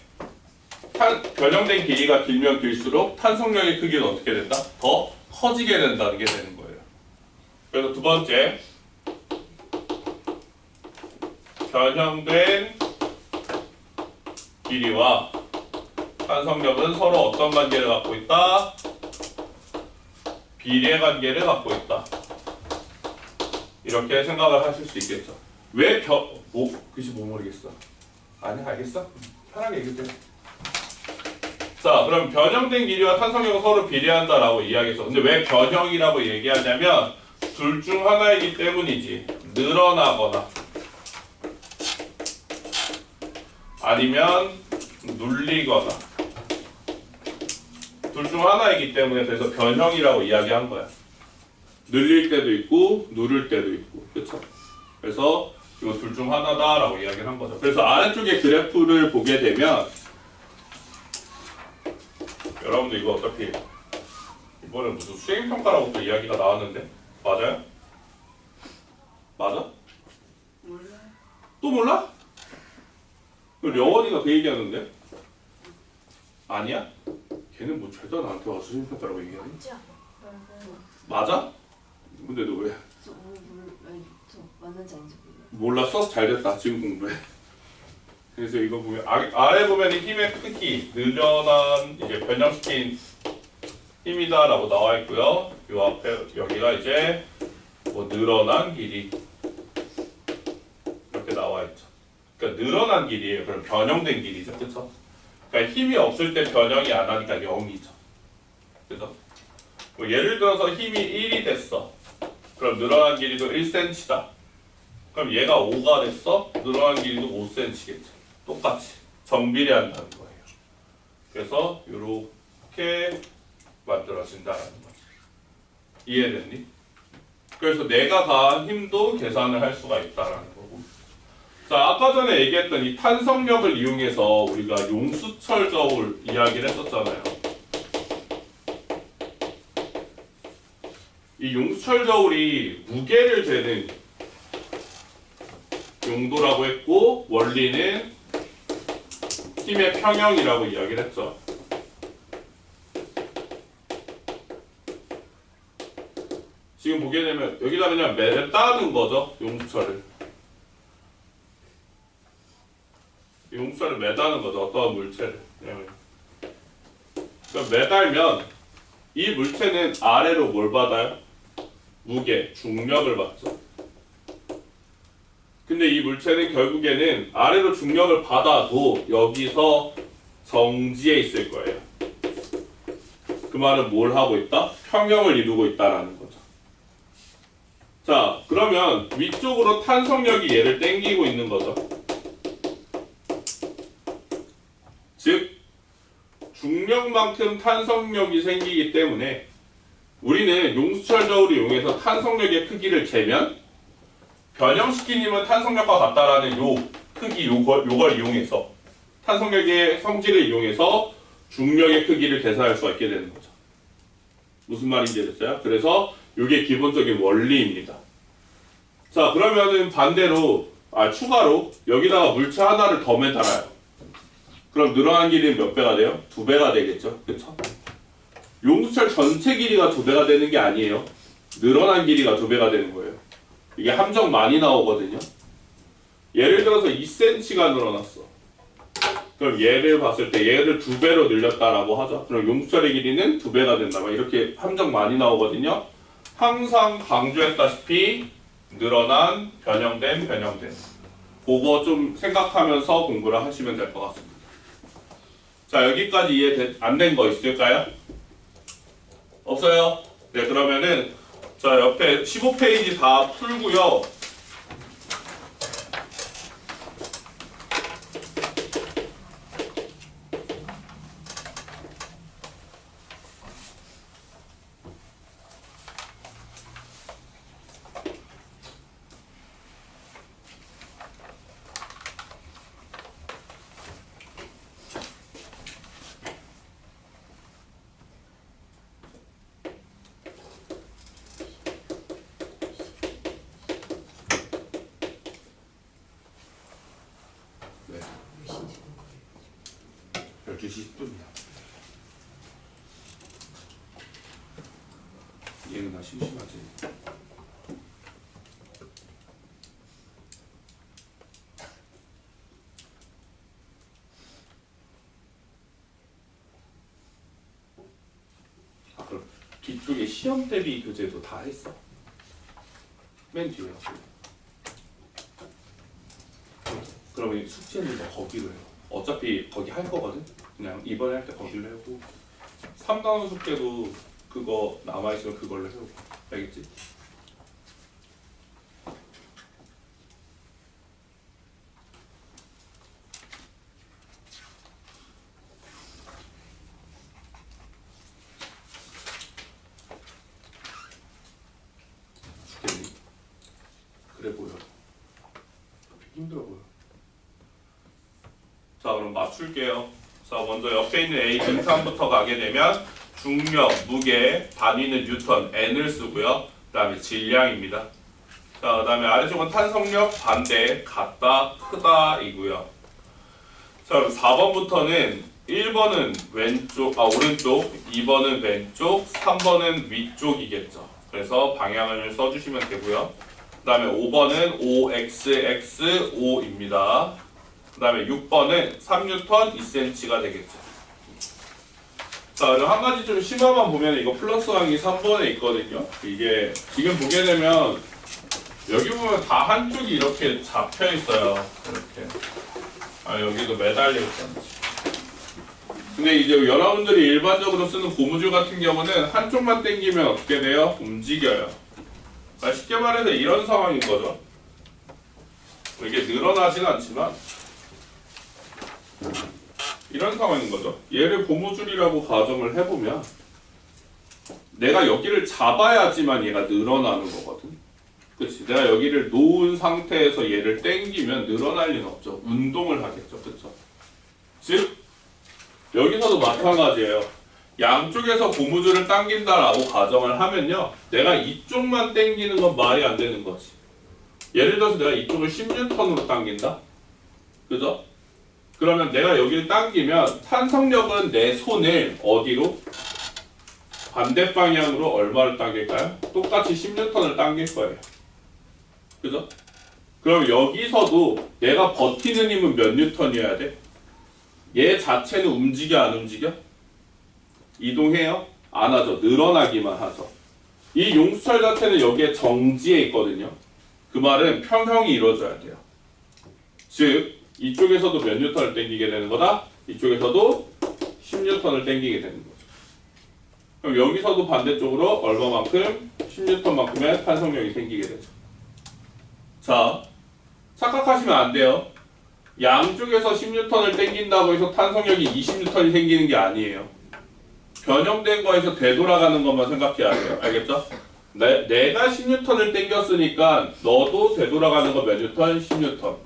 변형된 길이가 길면 길수록 탄성력의 크기는 어떻게 된다? 더 커지게 된다는 게 되는 거예요. 그래서 두 번째, 변형된 길이와 탄성력은 서로 어떤 관계를 갖고 있다? 비례 관계를 갖고 있다. 이렇게 생각을 하실 수 있겠죠. 왜 글씨 못 모르겠어. 아니, 알겠어? 편하게 얘기해. 자, 그럼 변형된 길이와 탄성력은 서로 비례한다라고 이야기했어. 근데 왜 변형이라고 얘기하냐면 둘 중 하나이기 때문이지. 늘어나거나 아니면 눌리거나 둘 중 하나이기 때문에 그래서 변형이라고 이야기한 거야. 늘릴 때도 있고 누를 때도 있고, 그렇죠? 그래서 이거 둘 중 하나다라고 이야기를 한 거죠. 그래서 아래쪽에 그래프를 보게 되면 여러분들 이거 어차피 이번에 무슨 수행평가라고 또 이야기가 나왔는데 맞아요? 맞아? 몰라요. 또 몰라? 그 려원이가 그 얘기하는데 아니야? 걔는 뭐 죄다 나한테 와서 수행평가라고 얘기하니? 진짜. 맞아? 근데 너 왜? 저 맞는지 아닌지 몰라요. 몰랐어? 잘 됐다. 지금 공부해. 그래서 이거 보면 아래 보면 힘의 크기 늘어난 이제 변형시킨 힘이다라고 나와 있고요. 요 앞에 여기가 이제 뭐 늘어난 길이 이렇게 나와 있죠. 그러니까 늘어난 길이에요. 그럼 변형된 길이죠, 그렇죠? 그러니까 힘이 없을 때 변형이 안 하니까 0이죠. 그죠? 뭐 예를 들어서 힘이 1이 됐어. 그럼 늘어난 길이도 1cm다. 그럼 얘가 5가 됐어. 늘어난 길이도 5cm겠죠. 똑같이 정비례한다는 거예요. 그래서 이렇게 만들어진다라는 거지. 이해됐니? 그래서 내가 가한 힘도 계산을 할 수가 있다라는 거고. 자, 아까 전에 얘기했던 이 탄성력을 이용해서 우리가 용수철 저울 이야기를 했었잖아요. 이 용수철 저울이 무게를 재는 용도라고 했고 원리는 힘의 평형이라고 이야기를 했죠. 지금 보게 되면 여기다 그냥 매다는 거죠. 용수철을. 용수철을 매다는 거죠. 어떠한 물체를. 그러니까 매달면 이 물체는 아래로 뭘 받아요? 무게, 중력을 받죠. 근데 이 물체는 결국에는 아래로 중력을 받아도 여기서 정지해 있을 거예요. 그 말은 뭘 하고 있다? 평형을 이루고 있다라는 거죠. 자, 그러면 위쪽으로 탄성력이 얘를 당기고 있는 거죠. 중력만큼 탄성력이 생기기 때문에 우리는 용수철 저울을 이용해서 탄성력의 크기를 재면 변형시킨 힘은 탄성력과 같다라는 요 크기 요걸 이용해서 탄성력의 성질을 이용해서 중력의 크기를 계산할 수가 있게 되는 거죠. 무슨 말인지 됐어요? 그래서 이게 기본적인 원리입니다. 자, 그러면은 반대로 추가로 여기다가 물체 하나를 더 매달아요. 그럼 늘어난 길이는 몇 배가 돼요? 2배가 되겠죠. 그쵸? 용수철 전체 길이가 2배가 되는 게 아니에요. 늘어난 길이가 2배가 되는 거예요. 이게 함정 많이 나오거든요. 예를 들어서 2cm가 늘어났어. 그럼 얘를 봤을 때 얘를 2배로 늘렸다라고 하죠. 그럼 용수철의 길이는 2배가 된다. 이렇게 함정 많이 나오거든요. 항상 강조했다시피 늘어난, 변형된. 그거 좀 생각하면서 공부를 하시면 될 것 같습니다. 자, 여기까지 이해 안 된 거 있을까요? 없어요? 네, 그러면은 자, 옆에 15페이지 다 풀고요. 네. 12시 10분이야. 얘는 나 심심하지. 그럼 뒤쪽에 시험 대비 교재도 다 했어. 맨 뒤에. 그러면 숙제는 너 거기로 해요. 어차피 거기 할 거거든. 그냥 이번에 할 때 거기로 해고 3단원 숙제도 그거 남아있으면 그걸로 해오고. 알겠지? 죽겠니? 그래 보여. 힘들어 보여. 자, 그럼 맞출게요. 자, 먼저 옆에 있는 A 증상부터 가게 되면 중력, 무게, 단위는 뉴턴, N을 쓰고요. 그 다음에 질량입니다. 자, 그 다음에 아래쪽은 탄성력, 반대, 같다, 크다 이고요. 자, 그럼 4번부터는 1번은 오른쪽, 2번은 왼쪽, 3번은 위쪽이겠죠. 그래서 방향을 써주시면 되고요. 그 다음에 5번은 OXX, O입니다. 그 다음에 6번은 3N 2cm가 되겠죠. 자, 그럼 한 가지 좀 심화만 보면 이거 플러스 항이 3번에 있거든요. 이게 지금 보게 되면 여기 보면 다 한쪽이 이렇게 잡혀 있어요. 이렇게. 여기도 매달려 있잖아. 근데 이제 여러분들이 일반적으로 쓰는 고무줄 같은 경우는 한쪽만 당기면 어떻게 돼요? 움직여요. 쉽게 말해서 이런 상황인 거죠. 이게 늘어나진 않지만 이런 상황인 거죠. 얘를 고무줄이라고 가정을 해보면 내가 여기를 잡아야지만 얘가 늘어나는 거거든. 그치? 내가 여기를 놓은 상태에서 얘를 당기면 늘어날 리는 없죠. 운동을 하겠죠. 그쵸? 즉 여기서도 마찬가지예요. 양쪽에서 고무줄을 당긴다라고 가정을 하면요, 내가 이쪽만 당기는 건 말이 안 되는 거지. 예를 들어서 내가 이쪽을 10N으로 당긴다? 그죠? 그러면 내가 여기를 당기면 탄성력은 내 손을 어디로? 반대 방향으로 얼마를 당길까요? 똑같이 10N을 당길 거예요. 그죠? 그럼 여기서도 내가 버티는 힘은 몇 뉴턴이어야 돼? 얘 자체는 움직여 안 움직여? 이동해요? 안 하죠. 늘어나기만 하죠. 이 용수철 자체는 여기에 정지해 있거든요. 그 말은 평형이 이루어져야 돼요. 즉 이쪽에서도 몇 뉴턴을 당기게 되는 거다? 이쪽에서도 10뉴턴을 당기게 되는 거죠. 그럼 여기서도 반대쪽으로 얼마만큼? 10뉴턴만큼의 탄성력이 생기게 되죠. 자, 착각하시면 안 돼요. 양쪽에서 10뉴턴을 당긴다고 해서 탄성력이 20뉴턴이 생기는 게 아니에요. 변형된 거에서 되돌아가는 것만 생각해야 돼요. 알겠죠? 내가 10N을 땡겼으니까 너도 되돌아가는 거 몇 뉴턴? 10N.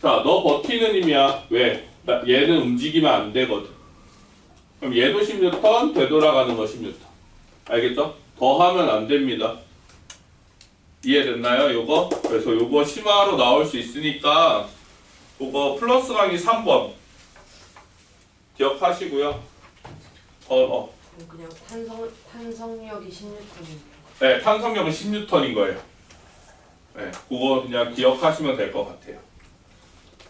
자, 너 버티는 힘이야. 왜? 얘는 움직이면 안 되거든. 그럼 얘도 10N, 되돌아가는 거 10N. 알겠죠? 더하면 안 됩니다. 이해됐나요? 요거? 그래서 요거 심화로 나올 수 있으니까 요거 플러스 강의 3번 기억하시고요. 그냥 탄성력이 16톤이에요. 네, 탄성력은 10N인 거예요. 네, 그거 그냥 기억하시면 될 것 같아요.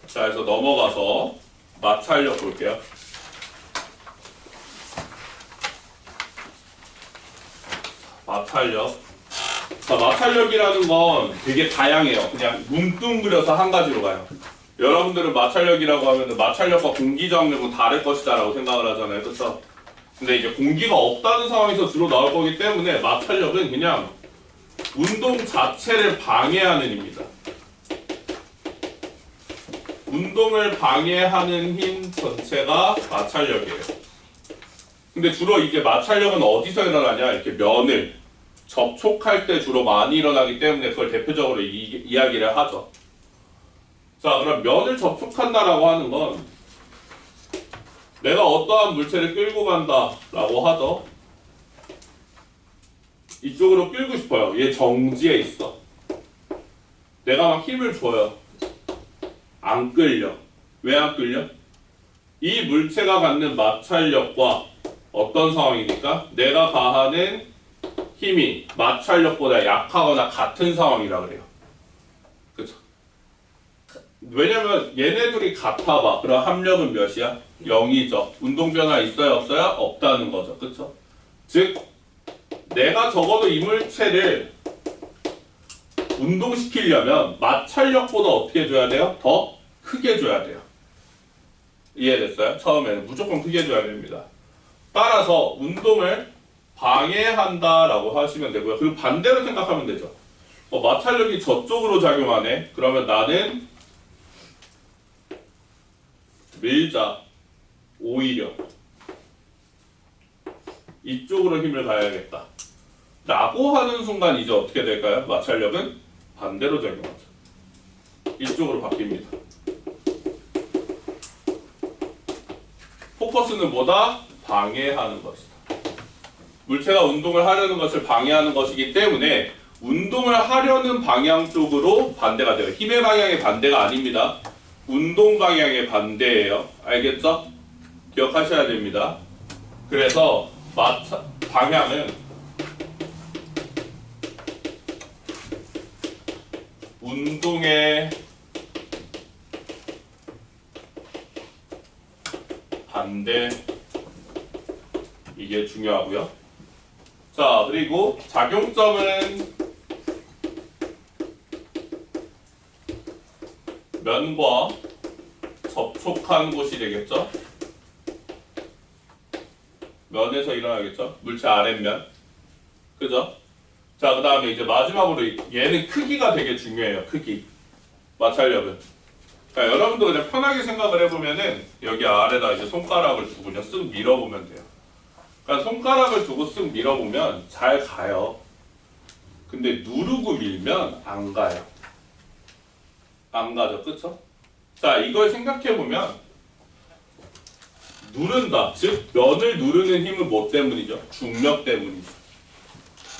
자, 그래서 넘어가서 마찰력 볼게요. 마찰력. 자, 마찰력이라는 건 되게 다양해요. 그냥 뭉뚱그려서 한 가지로 가요. 여러분들은 마찰력이라고 하면 마찰력과 공기 저항력은 다를 것이다 라고 생각을 하잖아요. 그렇죠? 근데 이제 공기가 없다는 상황에서 주로 나올 거기 때문에 마찰력은 그냥 운동 자체를 방해하는 힘입니다. 운동을 방해하는 힘 전체가 마찰력이에요. 근데 주로 이제 마찰력은 어디서 일어나냐? 이렇게 면을 접촉할 때 주로 많이 일어나기 때문에 그걸 대표적으로 이야기를 하죠. 자, 그럼 면을 접촉한다라고 하는 건 내가 어떠한 물체를 끌고 간다라고 하죠. 이쪽으로 끌고 싶어요. 얘 정지에 있어. 내가 막 힘을 줘요. 안 끌려. 왜 안 끌려? 이 물체가 갖는 마찰력과 어떤 상황이니까 내가 가하는 힘이 마찰력보다 약하거나 같은 상황이라 그래요. 그쵸? 왜냐면 얘네들이 같아봐. 그럼 합력은 몇이야? 0이죠. 운동 변화 있어요? 없어요? 없다는 거죠. 그쵸? 즉 내가 적어도 이 물체를 운동시키려면 마찰력보다 어떻게 해줘야 돼요? 더 크게 줘야 돼요. 이해됐어요? 처음에는 무조건 크게 줘야 됩니다. 따라서 운동을 방해한다라고 하시면 되고요. 그리고 반대로 생각하면 되죠. 마찰력이 저쪽으로 작용하네. 그러면 나는 밀자. 오히려 이쪽으로 힘을 가야겠다. 라고 하는 순간 이제 어떻게 될까요? 마찰력은 반대로 작용하죠. 이쪽으로 바뀝니다. 포커스는 뭐다? 방해하는 것이다. 물체가 운동을 하려는 것을 방해하는 것이기 때문에 운동을 하려는 방향 쪽으로 반대가 돼요. 힘의 방향의 반대가 아닙니다. 운동 방향의 반대예요. 알겠죠? 기억하셔야 됩니다. 그래서 방향은 운동의 반대, 이게 중요하고요. 자, 그리고 작용점은 면과 접촉한 곳이 되겠죠. 면에서 일어나겠죠. 물체 아랫면. 그죠? 자, 그 다음에 이제 마지막으로 얘는 크기가 되게 중요해요. 크기. 마찰력은. 자, 여러분도 그냥 편하게 생각을 해보면은 여기 아래다 이제 손가락을 두고 그냥 쓱 밀어보면 돼요. 그러니까 손가락을 두고 쓱 밀어보면 잘 가요. 근데 누르고 밀면 안 가요. 안 가죠. 그쵸? 자, 이걸 생각해보면 누른다. 즉 면을 누르는 힘은 뭐 때문이죠? 중력 때문이죠.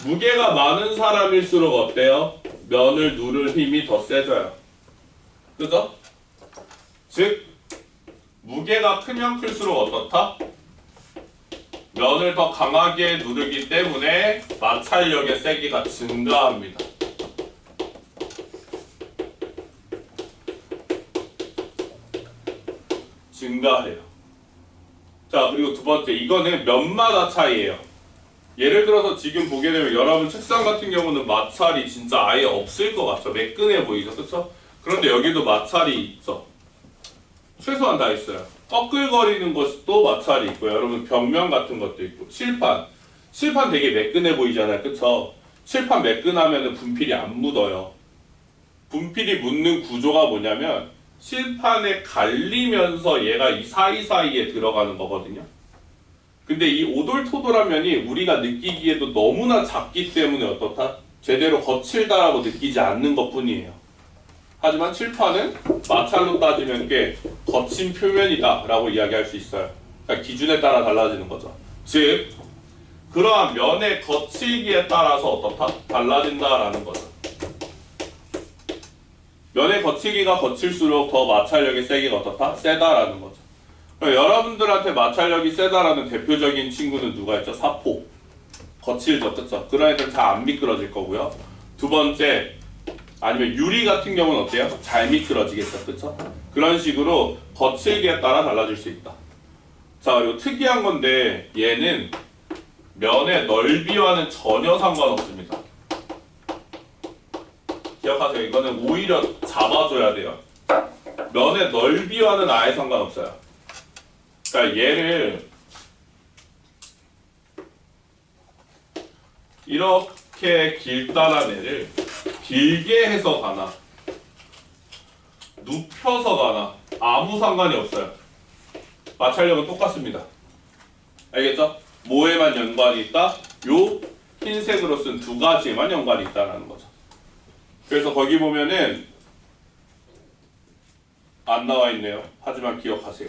무게가 많은 사람일수록 어때요? 면을 누를 힘이 더 세져요. 그죠? 즉 무게가 크면 클수록 어떻다? 면을 더 강하게 누르기 때문에 마찰력의 세기가 증가합니다. 증가해요. 자, 그리고 두 번째, 이거는 면마다 차이예요. 예를 들어서 지금 보게 되면 여러분 책상 같은 경우는 마찰이 진짜 아예 없을 것 같죠. 매끈해 보이죠. 그쵸? 그런데 여기도 마찰이 있죠. 최소한 다 있어요. 꺼끌거리는 것도 마찰이 있고요. 여러분 벽면 같은 것도 있고 칠판 되게 매끈해 보이잖아요. 그쵸? 칠판 매끈하면 분필이 안 묻어요. 분필이 묻는 구조가 뭐냐면 칠판에 갈리면서 얘가 이 사이사이에 들어가는 거거든요. 근데 이 오돌토돌한 면이 우리가 느끼기에도 너무나 작기 때문에 어떻다? 제대로 거칠다라고 느끼지 않는 것뿐이에요. 하지만 칠판은 마찰로 따지면 꽤 거친 표면이다 라고 이야기할 수 있어요. 그러니까 기준에 따라 달라지는 거죠. 즉 그러한 면의 거칠기에 따라서 어떻다? 달라진다라는 거죠. 면의 거칠기가 거칠수록 더 마찰력의 세기가 어떻다? 세다라는 거죠. 여러분들한테 마찰력이 세다라는 대표적인 친구는 누가 있죠? 사포. 거칠죠, 그쵸? 그런 애들 잘 안 미끄러질 거고요. 두 번째, 아니면 유리 같은 경우는 어때요? 잘 미끄러지겠죠, 그쵸? 그런 식으로 거칠기에 따라 달라질 수 있다. 자, 그리고 특이한 건데 얘는 면의 넓이와는 전혀 상관없습니다. 기억하세요. 이거는 오히려 잡아줘야 돼요. 면의 넓이와는 아예 상관없어요. 그러니까 얘를 이렇게 길다란 애를 길게 해서 가나 눕혀서 가나 아무 상관이 없어요. 마찰력은 똑같습니다. 알겠죠? 뭐에만 연관이 있다? 요 흰색으로 쓴 두 가지에만 연관이 있다는 거죠. 그래서 거기 보면은 안 나와 있네요. 하지만 기억하세요.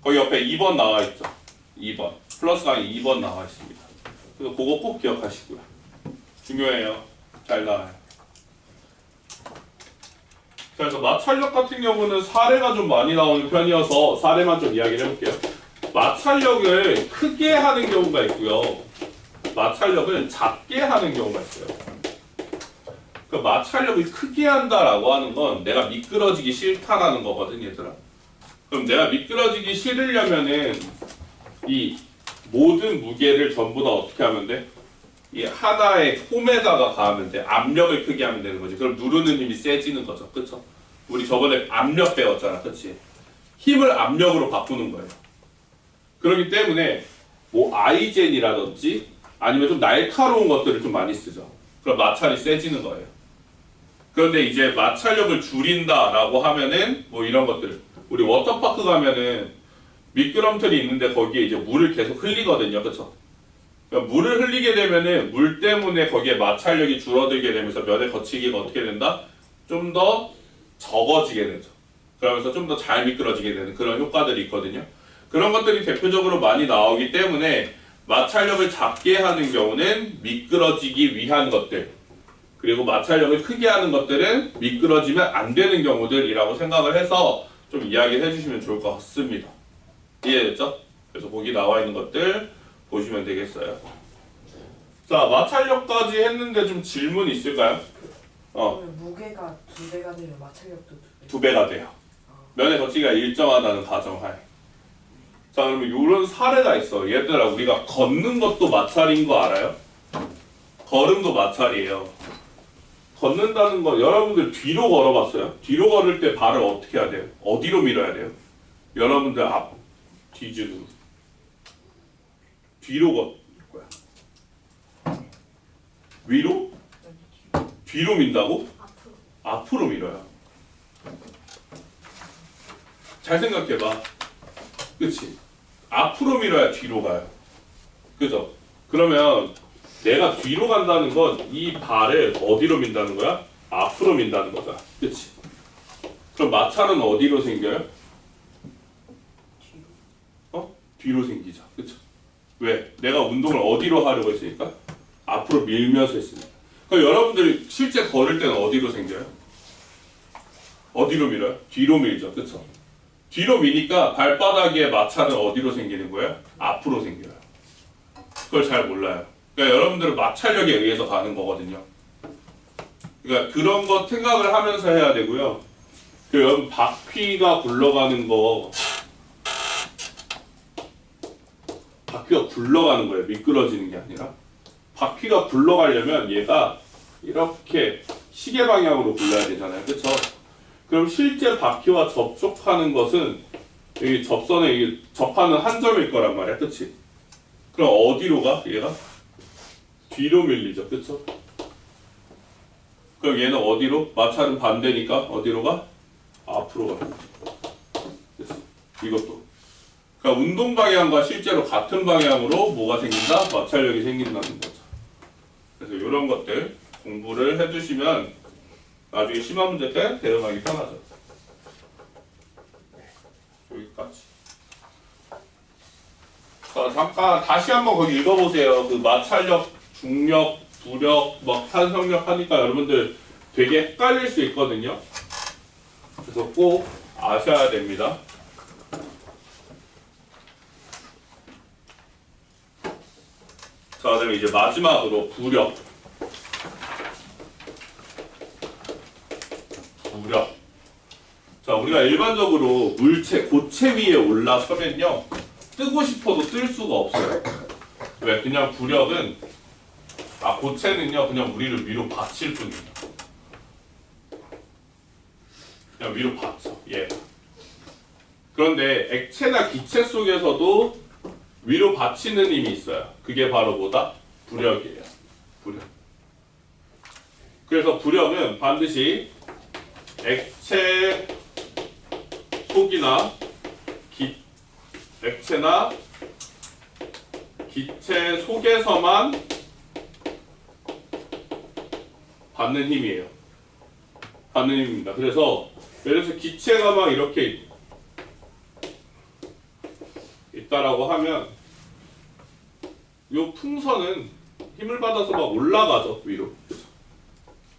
거기 옆에 2번 나와 있죠. 2번. 플러스 강의 2번 나와 있습니다. 그래서 그거 꼭 기억하시고요. 중요해요. 잘 나와요. 그래서 마찰력 같은 경우는 사례가 좀 많이 나오는 편이어서 사례만 좀 이야기를 해볼게요. 마찰력을 크게 하는 경우가 있고요. 마찰력을 작게 하는 경우가 있어요. 그 마찰력을 크게 한다라고 하는 건 내가 미끄러지기 싫다라는 거거든, 얘들아. 그럼 내가 미끄러지기 싫으려면은 이 모든 무게를 전부 다 어떻게 하면 돼? 이 하나의 홈에다가 가하면 돼. 압력을 크게 하면 되는 거지. 그럼 누르는 힘이 세지는 거죠. 그쵸? 우리 저번에 압력 배웠잖아. 그치? 힘을 압력으로 바꾸는 거예요. 그렇기 때문에 뭐 아이젠이라든지 아니면 좀 날카로운 것들을 좀 많이 쓰죠. 그럼 마찰이 세지는 거예요. 그런데 이제 마찰력을 줄인다라고 하면은 뭐 이런 것들. 우리 워터파크 가면은 미끄럼틀이 있는데 거기에 이제 물을 계속 흘리거든요. 그쵸? 그러니까 물을 흘리게 되면은 물 때문에 거기에 마찰력이 줄어들게 되면서 면의 거치기가 어떻게 된다? 좀 더 적어지게 되죠. 그러면서 좀 더 잘 미끄러지게 되는 그런 효과들이 있거든요. 그런 것들이 대표적으로 많이 나오기 때문에 마찰력을 작게 하는 경우는 미끄러지기 위한 것들, 그리고 마찰력을 크게 하는 것들은 미끄러지면 안 되는 경우들이라고 생각을 해서 좀 이야기를 해주시면 좋을 것 같습니다. 이해됐죠? 그래서 거기 나와 있는 것들 보시면 되겠어요. 자, 마찰력까지 했는데 좀 질문 있을까요? 그러면 무게가 2배가 되면 마찰력도 2배. 2배가 돼요. 면의 거치기가 일정하다는 가정하에. 자, 그러면 이런 사례가 있어. 얘들아, 우리가 걷는 것도 마찰인 거 알아요? 걸음도 마찰이에요. 걷는다는 건 여러분들 뒤로 걸어봤어요? 뒤로 걸을 때 발을 어떻게 해야 돼요? 어디로 밀어야 돼요? 여러분들 앞, 뒤지고 뒤로 걸 거야. 위로? 뒤로 민다고? 앞으로 밀어요. 잘 생각해봐. 그치? 앞으로 밀어야 뒤로 가요. 그죠? 그러면 내가 뒤로 간다는 건 이 발을 어디로 민다는 거야? 앞으로 민다는 거다. 그치? 그럼 마찰은 어디로 생겨요? 뒤로 생기죠. 그쵸? 왜? 내가 운동을 어디로 하려고 했으니까? 앞으로 밀면서 했으니까. 그럼 여러분들이 실제 걸을 때는 어디로 생겨요? 어디로 밀어요? 뒤로 밀죠. 그쵸? 뒤로 미니까 발바닥에 마찰은 어디로 생기는 거예요? 앞으로 생겨요. 그걸 잘 몰라요. 그러니까 여러분들은 마찰력에 의해서 가는 거거든요. 그러니까 그런 거 생각을 하면서 해야 되고요. 그 여러분 바퀴가 굴러가는 거, 바퀴가 굴러가는 거예요. 미끄러지는 게 아니라. 바퀴가 굴러가려면 얘가 이렇게 시계 방향으로 굴러야 되잖아요. 그쵸? 그럼 실제 바퀴와 접촉하는 것은 여기 접선에 접하는 한 점일 거란 말이야. 그치? 그럼 어디로 가? 얘가? 뒤로 밀리죠. 그쵸? 그럼 얘는 어디로? 마찰은 반대니까 어디로 가? 앞으로 가. 그치? 이것도. 그러니까 운동 방향과 실제로 같은 방향으로 뭐가 생긴다? 마찰력이 생긴다는 거죠. 그래서 이런 것들 공부를 해두시면 나중에 시험 문제 때 대응하기 편하죠. 여기까지. 자, 잠깐 다시 한번 거기 읽어보세요. 그 마찰력, 중력, 부력, 막 탄성력 하니까 여러분들 되게 헷갈릴 수 있거든요. 그래서 꼭 아셔야 됩니다. 자, 그다음에 이제 마지막으로 부력. 부력. 자, 우리가 일반적으로 물체, 고체 위에 올라서면요, 뜨고 싶어도 뜰 수가 없어요. 왜? 그냥 부력은, 고체는요, 그냥 우리를 위로 받칠 뿐이에요. 그냥 위로 받쳐, 예. 그런데 액체나 기체 속에서도 위로 받치는 힘이 있어요. 그게 바로 뭐다? 부력이에요. 부력. 그래서 부력은 반드시 액체 속이나 액체나 기체 속에서만 받는 힘이에요. 받는 힘입니다. 그래서 예를 들어서 기체가 막 이렇게 있다라고 하면 요 풍선은 힘을 받아서 막 올라가죠.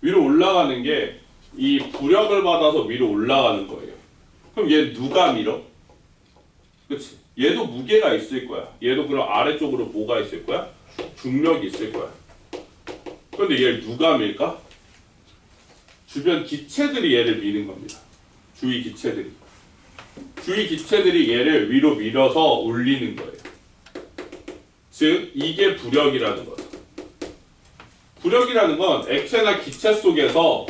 위로 올라가는 게 이 부력을 받아서 위로 올라가는 거예요. 그럼 얘 누가 밀어? 그치? 얘도 무게가 있을 거야. 얘도 그럼 아래쪽으로 뭐가 있을 거야? 중력이 있을 거야. 그런데 얘를 누가 밀까? 주변 기체들이 얘를 미는 겁니다. 주위 기체들이. 주위 기체들이 얘를 위로 밀어서 올리는 거예요. 즉 이게 부력이라는 거죠. 부력이라는 건 액체나 기체 속에서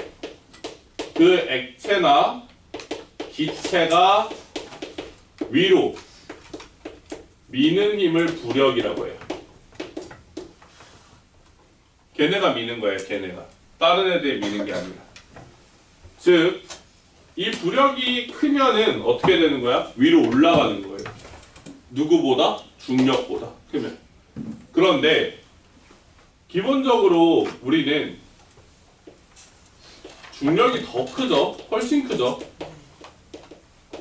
그 액체나 기체가 위로 미는 힘을 부력이라고 해요. 걔네가 미는 거예요. 걔네가. 다른 애들이 미는 게 아니라. 즉 이 부력이 크면은 어떻게 되는 거야? 위로 올라가는 거예요. 누구보다? 중력보다 크면. 그런데 기본적으로 우리는 중력이 더 크죠? 훨씬 크죠?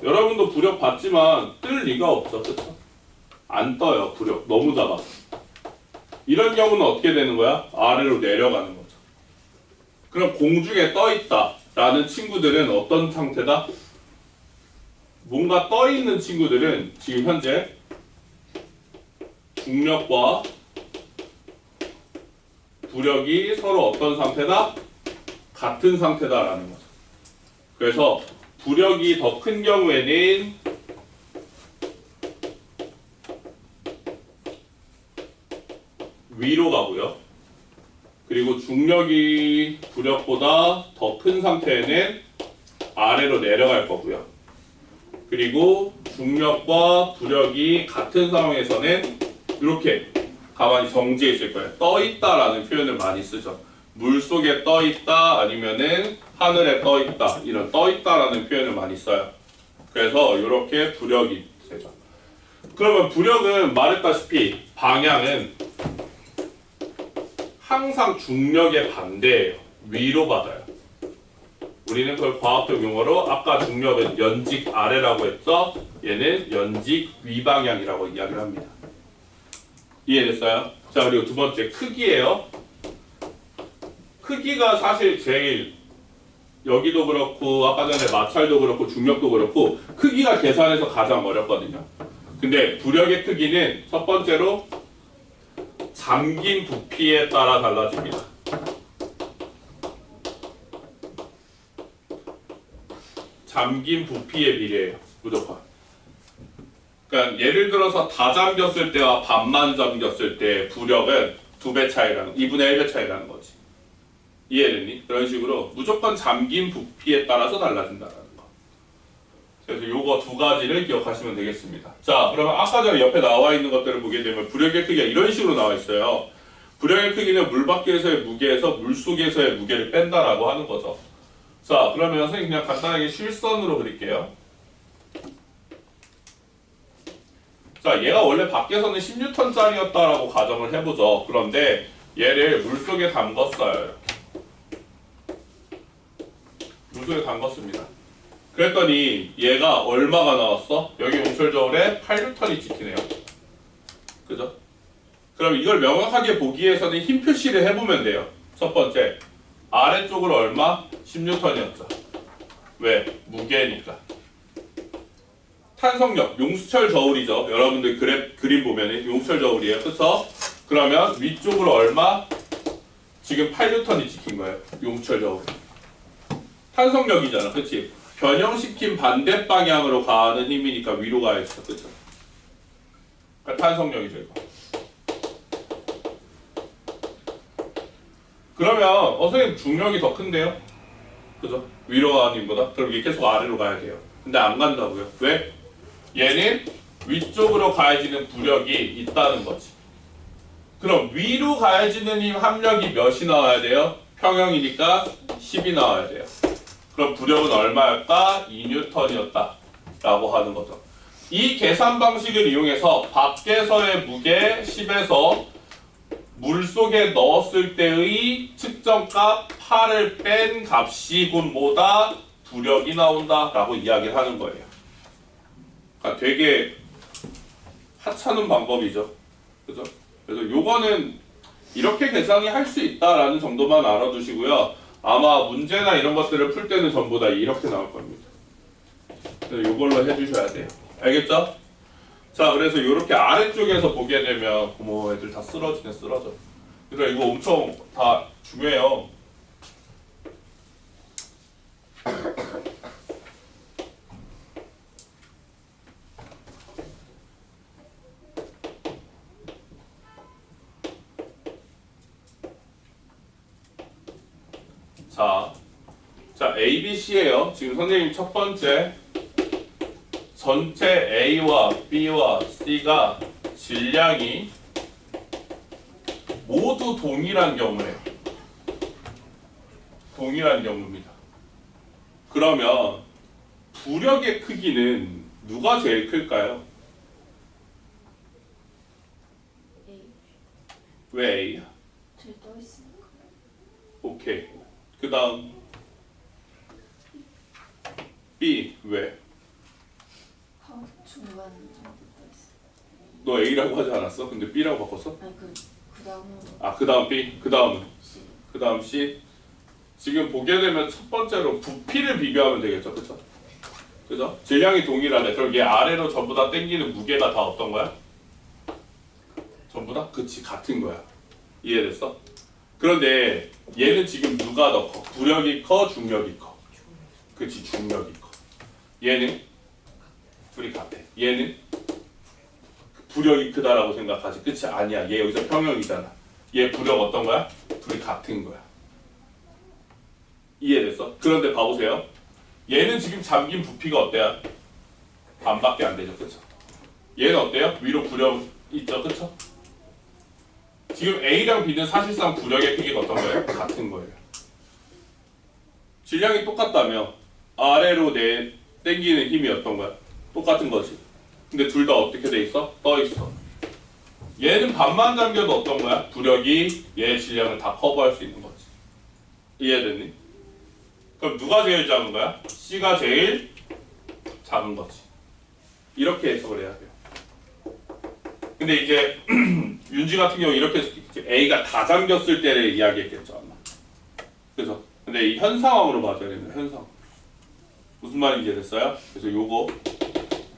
여러분도 부력 받지만 뜰 리가 없죠. 그쵸? 안 떠요. 부력. 너무 작아. 이런 경우는 어떻게 되는 거야? 아래로 내려가는 거죠. 그럼 공중에 떠 있다 라는 친구들은 어떤 상태다? 뭔가 떠 있는 친구들은 지금 현재 중력과 부력이 서로 어떤 상태다? 같은 상태다라는 거죠. 그래서 부력이 더 큰 경우에는 위로 가고요. 그리고 중력이 부력보다 더 큰 상태에는 아래로 내려갈 거고요. 그리고 중력과 부력이 같은 상황에서는 이렇게 가만히 정지해 있을 거예요. 떠 있다라는 표현을 많이 쓰죠. 물 속에 떠 있다 아니면은 하늘에 떠 있다 이런 떠 있다라는 표현을 많이 써요. 그래서 이렇게 부력이 되죠. 그러면 부력은 말했다시피 방향은 항상 중력의 반대예요. 위로 받아요. 우리는 그걸 과학적 용어로 아까 중력은 연직 아래라고 했죠. 얘는 연직 위방향이라고 이야기를 합니다. 이해됐어요? 자, 그리고 두 번째 크기예요. 크기가 사실 제일 여기도 그렇고 아까 전에 마찰도 그렇고 중력도 그렇고 크기가 계산해서 가장 어렵거든요. 근데 부력의 크기는 첫 번째로 잠긴 부피에 따라 달라집니다. 잠긴 부피의 비례예요. 무조건. 그러니까 예를 들어서 다 잠겼을 때와 반만 잠겼을 때 부력은 2배 차이라는 2분의 1배 차이라는 거지. 이해됐니? 그런 식으로 무조건 잠긴 부피에 따라서 달라진다는 거. 그래서 요거 두 가지를 기억하시면 되겠습니다. 자, 그러면 아까 전에 옆에 나와 있는 것들을 보게 되면 부력의 크기가 이런 식으로 나와 있어요. 부력의 크기는 물 밖에서의 무게에서 물 속에서의 무게를 뺀다라고 하는 거죠. 자, 그러면 선생님 그냥 간단하게 실선으로 그릴게요. 자, 얘가 원래 밖에서는 10N짜리였다라고 가정을 해보죠. 그런데 얘를 물속에 담궜어요. 물속에 담궜습니다. 그랬더니 얘가 얼마가 나왔어? 여기 용철 저울에 8N이 찍히네요. 그죠? 그럼 이걸 명확하게 보기 위해서는 힘 표시를 해보면 돼요. 첫 번째, 아래쪽으로 얼마? 10N이었죠. 왜? 무게니까. 탄성력, 용수철 저울이죠. 여러분들 그림 보면 용수철 저울이에요. 그쵸? 그러면 위쪽으로 얼마? 지금 8N이 찍힌 거예요. 용수철 저울. 탄성력이잖아. 그치? 변형시킨 반대 방향으로 가는 힘이니까 위로 가야죠. 그쵸? 그러니까 탄성력이죠, 이거. 그러면 선생님 중력이 더 큰데요? 그죠? 위로 가는 힘보다? 그럼 이게 계속 아래로 가야 돼요. 근데 안 간다고요. 왜? 얘는 위쪽으로 가해지는 부력이 있다는 거지. 그럼 위로 가해지는 힘 합력이 몇이 나와야 돼요? 평형이니까 10이 나와야 돼요. 그럼 부력은 얼마였다? 2N이었다 라고 하는 거죠. 이 계산 방식을 이용해서 밖에서의 무게 10에서 물속에 넣었을 때의 측정값 8을 뺀 값이 곧 뭐다? 부력이 나온다 라고 이야기를 하는 거예요. 그러니까 되게 하찮은 방법이죠. 그죠? 그래서 요거는 이렇게 계산이 할 수 있다라는 정도만 알아두시고요. 아마 문제나 이런 것들을 풀 때는 전부 다 이렇게 나올 겁니다. 그래서 요걸로 해주셔야 돼요. 알겠죠? 자, 그래서 이렇게 아래쪽에서 보게 되면 어머 애들 다 쓰러지네 쓰러져. 그러니까 이거 엄청 다 중요해요. 자 A, B, C예요. 지금 선생님 첫 번째 전체 A와 B와 C가 질량이 모두 동일한 경우래요. 동일한 경우입니다. 그러면 부력의 크기는 누가 제일 클까요? A. 왜 A야? 뒤에 떠 있으니까. 오케이. 그 다음 B 왜? 중간 정도 떠 있어. 너 A라고 하지 않았어? 근데 B라고 바꿨어? 아니 그 다음으로 아, 그 다음 B, 그 다음은 C. 그 다음 C. 지금 보게 되면 첫 번째로 부피를 비교하면 되겠죠, 그쵸? 그죠? 질량이 동일하네. 그럼 얘 아래로 전부 다 당기는 무게가 다 어떤 거야? 전부 다? 그치, 같은 거야. 이해됐어? 그런데 얘는 지금 누가 더 커? 부력이 커, 중력이 커? 그치, 중력이 커. 얘는? 둘이 같아. 얘는? 부력이 크다라고 생각하지. 그치? 아니야. 얘 여기서 평형이잖아. 얘 부력 어떤 거야? 둘이 같은 거야. 이해됐어? 그런데 봐보세요. 얘는 지금 잠긴 부피가 어때요? 반밖에 안 되죠. 그쵸? 얘는 어때요? 위로 부력 있죠. 그쵸? 지금 A랑 B는 사실상 부력의 크기가 어떤 거예요? 같은 거예요. 질량이 똑같다며 아래로 당기는 힘이 어떤 거야? 똑같은 거지. 근데 둘 다 어떻게 돼 있어? 떠 있어. 얘는 반만 잠겨도 어떤 거야? 부력이 얘의 질량을 다 커버할 수 있는 거지. 이해됐니? 그럼 누가 제일 작은 거야? C가 제일 작은 거지. 이렇게 해석을 해야 돼요. 근데 이제 윤지 같은 경우 이렇게 A가 다 잠겼을 때를 이야기했겠죠 아마. 그죠? 근데 이 현 상황으로 봐줘야 됩니다. 현 상황. 무슨 말인지 이해됐어요? 그래서 요거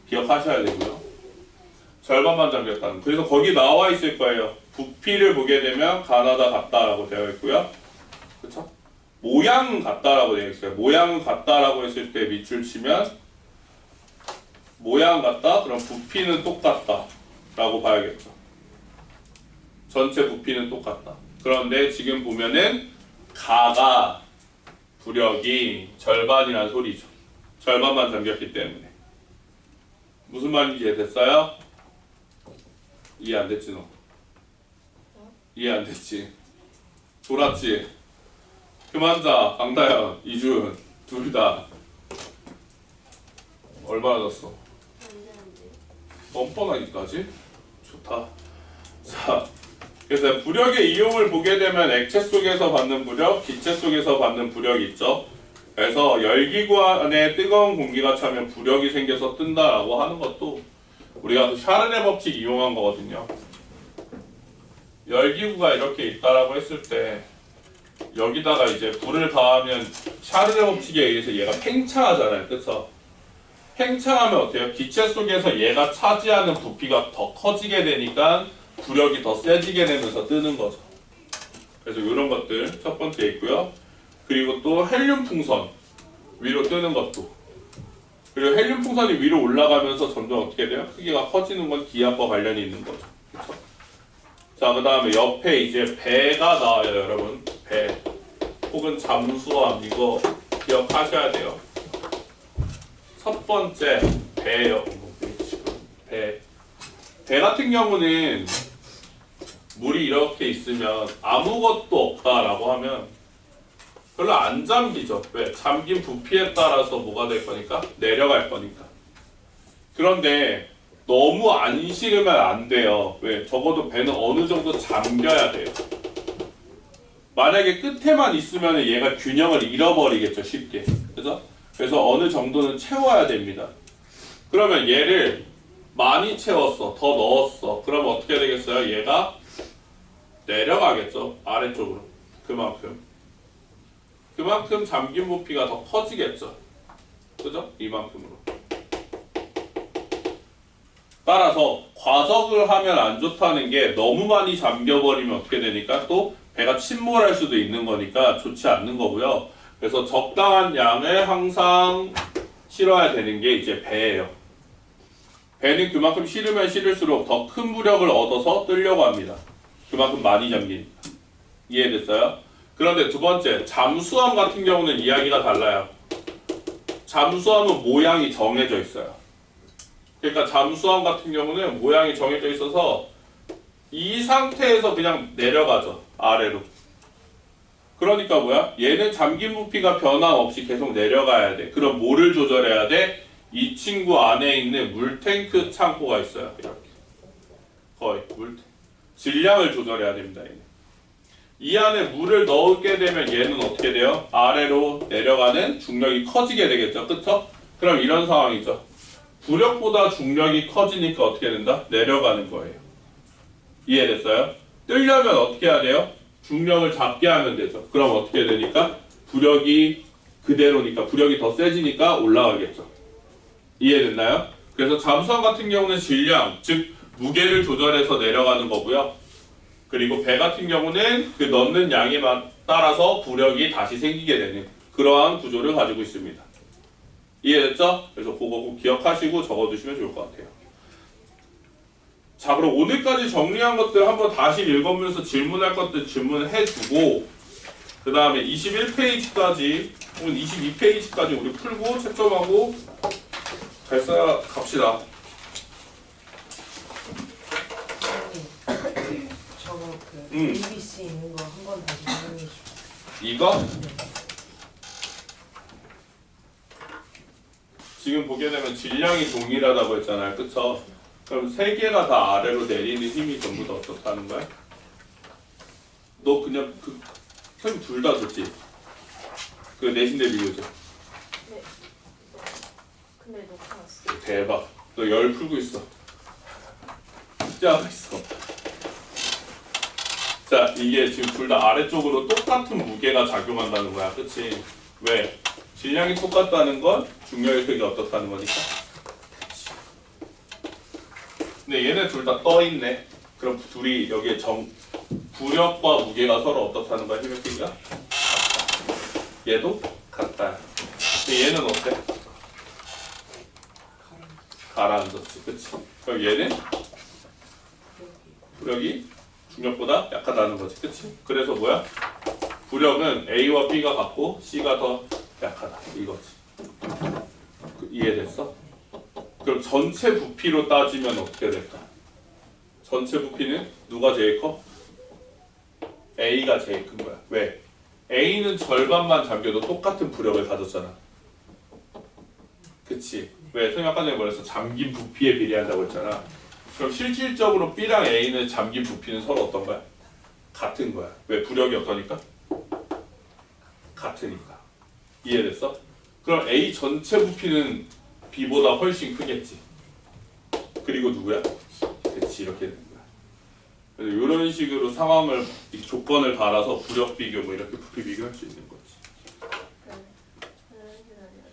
기억하셔야 되고요. 절반만 잠겼다는. 그래서 거기 나와 있을 거예요. 부피를 보게 되면 가나다 같다라고 되어 있고요. 그쵸? 모양은 같다라고 되어 있어요. 모양은 같다라고 했을 때 밑줄 치면 모양 같다? 그럼 부피는 똑같다 라고 봐야겠죠. 전체 부피는 똑같다. 그런데 지금 보면은 가가 부력이 절반이란 소리죠. 절반만 잠겼기 때문에. 무슨 말인지 이해됐어요? 이해 안 됐지 너? 이해 안 됐지? 돌았지? 그만 자. 강다현, 이준 둘 다 얼마나 졌어? 안 되는데. 뻔뻔하기까지 좋다. 자, 그래서 부력의 이용을 보게 되면 액체 속에서 받는 부력, 기체 속에서 받는 부력이 있죠. 그래서 열기구 안에 뜨거운 공기가 차면 부력이 생겨서 뜬다라고 하는 것도 우리가 그 샤르네 법칙 이용한 거거든요. 열기구가 이렇게 있다라고 했을 때 여기다가 이제 불을 가하면 샤르네 법칙에 의해서 얘가 팽창하잖아요. 그쵸? 팽창하면 어때요? 기체 속에서 얘가 차지하는 부피가 더 커지게 되니까 부력이 더 세지게 되면서 뜨는 거죠. 그래서 이런 것들 첫 번째 있고요. 그리고 또 헬륨 풍선 위로 뜨는 것도. 그리고 헬륨 풍선이 위로 올라가면서 점점 어떻게 돼요? 크기가 커지는 건 기압과 관련이 있는 거죠. 그쵸? 자, 그 다음에 옆에 이제 배가 나와요, 여러분. 배 혹은 잠수함 이거 기억하셔야 돼요. 첫 번째 배예요. 배 같은 경우는 물이 이렇게 있으면 아무것도 없다라고 하면 별로 안 잠기죠. 왜? 잠긴 부피에 따라서 뭐가 될 거니까? 내려갈 거니까. 그런데 너무 안 실으면 안 돼요. 왜? 적어도 배는 어느 정도 잠겨야 돼요. 만약에 끝에만 있으면 얘가 균형을 잃어버리겠죠. 쉽게. 그래서 어느 정도는 채워야 됩니다. 그러면 얘를 많이 채웠어. 더 넣었어. 그러면 어떻게 되겠어요? 얘가 내려가겠죠. 아래쪽으로. 그만큼 잠긴 부피가 더 커지겠죠. 그죠? 이만큼으로. 따라서 과석을 하면 안 좋다는 게 너무 많이 잠겨버리면 어떻게 되니까 또 배가 침몰할 수도 있는 거니까 좋지 않는 거고요. 그래서 적당한 양을 항상 실어야 되는 게 이제 배예요. 배는 그만큼 실으면 실을수록 더 큰 부력을 얻어서 뜨려고 합니다. 그만큼 많이 잠기니까. 이해됐어요? 그런데 두 번째, 잠수함 같은 경우는 이야기가 달라요. 잠수함은 모양이 정해져 있어요. 그러니까 잠수함 같은 경우는 모양이 정해져 있어서 이 상태에서 그냥 내려가죠. 아래로. 그러니까 뭐야? 얘는 잠긴 부피가 변함없이 계속 내려가야 돼. 그럼 뭐를 조절해야 돼? 이 친구 안에 있는 물탱크 창고가 있어요. 이렇게. 거의 물탱크. 질량을 조절해야 됩니다. 얘는. 이 안에 물을 넣게 되면 얘는 어떻게 돼요? 아래로 내려가는 중력이 커지게 되겠죠. 그쵸? 그럼 이런 상황이죠. 부력보다 중력이 커지니까 어떻게 된다? 내려가는 거예요. 이해됐어요? 뜨려면 어떻게 해야 돼요? 중력을 잡게 하면 되죠. 그럼 어떻게 되니까? 부력이 그대로니까 부력이 더 세지니까 올라가겠죠. 이해됐나요? 그래서 잠수함 같은 경우는 질량, 즉 무게를 조절해서 내려가는 거고요. 그리고 배 같은 경우는 그 넣는 양에 따라서 부력이 다시 생기게 되는 그러한 구조를 가지고 있습니다. 이해됐죠? 그래서 그거 꼭 기억하시고 적어두시면 좋을 것 같아요. 자, 그럼 오늘까지 정리한 것들 한번 다시 읽으면서 질문할 것들 질문해주고 그 다음에 21페이지까지 혹은 22페이지까지 우리 풀고 채점하고 갑시다. 저거 그 ABC 있는 거 한 번 다시 설명해 주세요. 이거? 지금 보게 되면 질량이 동일하다고 했잖아요. 그쵸? 그럼 세 개가 다 아래로 내리는 힘이 전부 다 어떻다는 거야? 너 그냥 선생님 둘 다 줬지? 그 내신 내비교죠? 네. 근데 녹화했어. 대박. 너 열 풀고 있어. 숙제하고 있어. 자, 이게 지금 둘 다 아래쪽으로 똑같은 무게가 작용한다는 거야. 그치? 왜? 질량이 똑같다는 건 중력의 크기가 어떻다는 거니까? 그치. 근데 얘네 둘 다 떠있네. 그럼 둘이 여기에 부력과 무게가 서로 어떻다는 거야? 힘의 크기가? 같다. 얘도 같다. 근데 얘는 어때? 가라앉았지. 그치? 그럼 얘는? 부력이 중력보다 약하다는 거지. 그치? 그래서 뭐야? 부력은 A와 B가 같고 C가 더 약하다. 이거지. 이해됐어? 그럼 전체 부피로 따지면 어떻게 될까? 전체 부피는 누가 제일 커? A가 제일 큰 거야. 왜? A는 절반만 잠겨도 똑같은 부력을 가졌잖아. 그치? 왜 선생님 아까 전에 뭐랬어? 잠긴 부피에 비례한다고 했잖아. 그럼 실질적으로 B랑 A는 잠긴 부피는 서로 어떤 거야? 같은 거야. 왜? 부력이 어떠니까? 같으니까. 이해됐어? 그럼 A 전체 부피는 B보다 훨씬 크겠지. 그리고 누구야? 그치, 이렇게 되는 거야. 그래서 이런 식으로 상황을, 이 조건을 달아서 부력 비교, 뭐 이렇게 부피 비교할 수 있는 거지.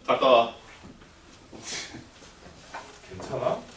갔다 와. 괜찮아?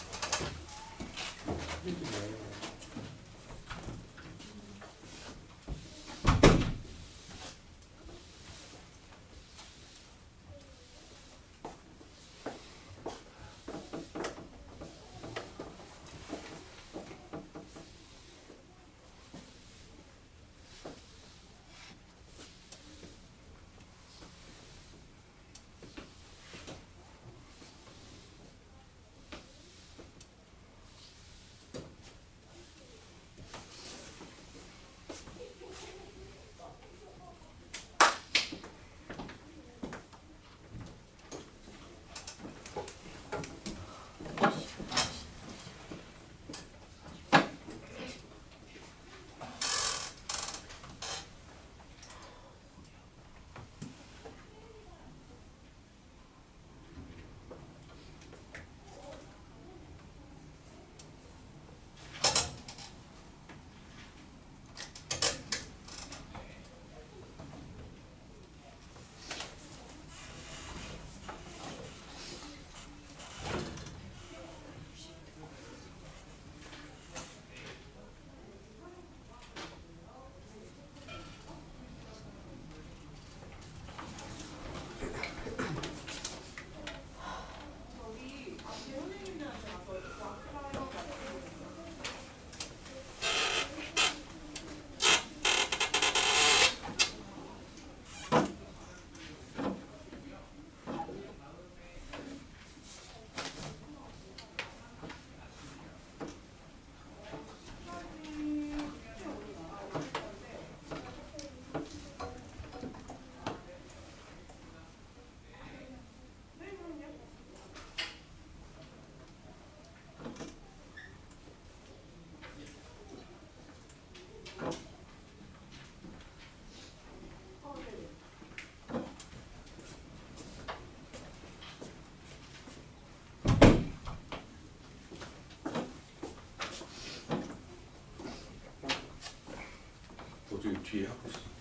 어디 뒤에 하고 있어.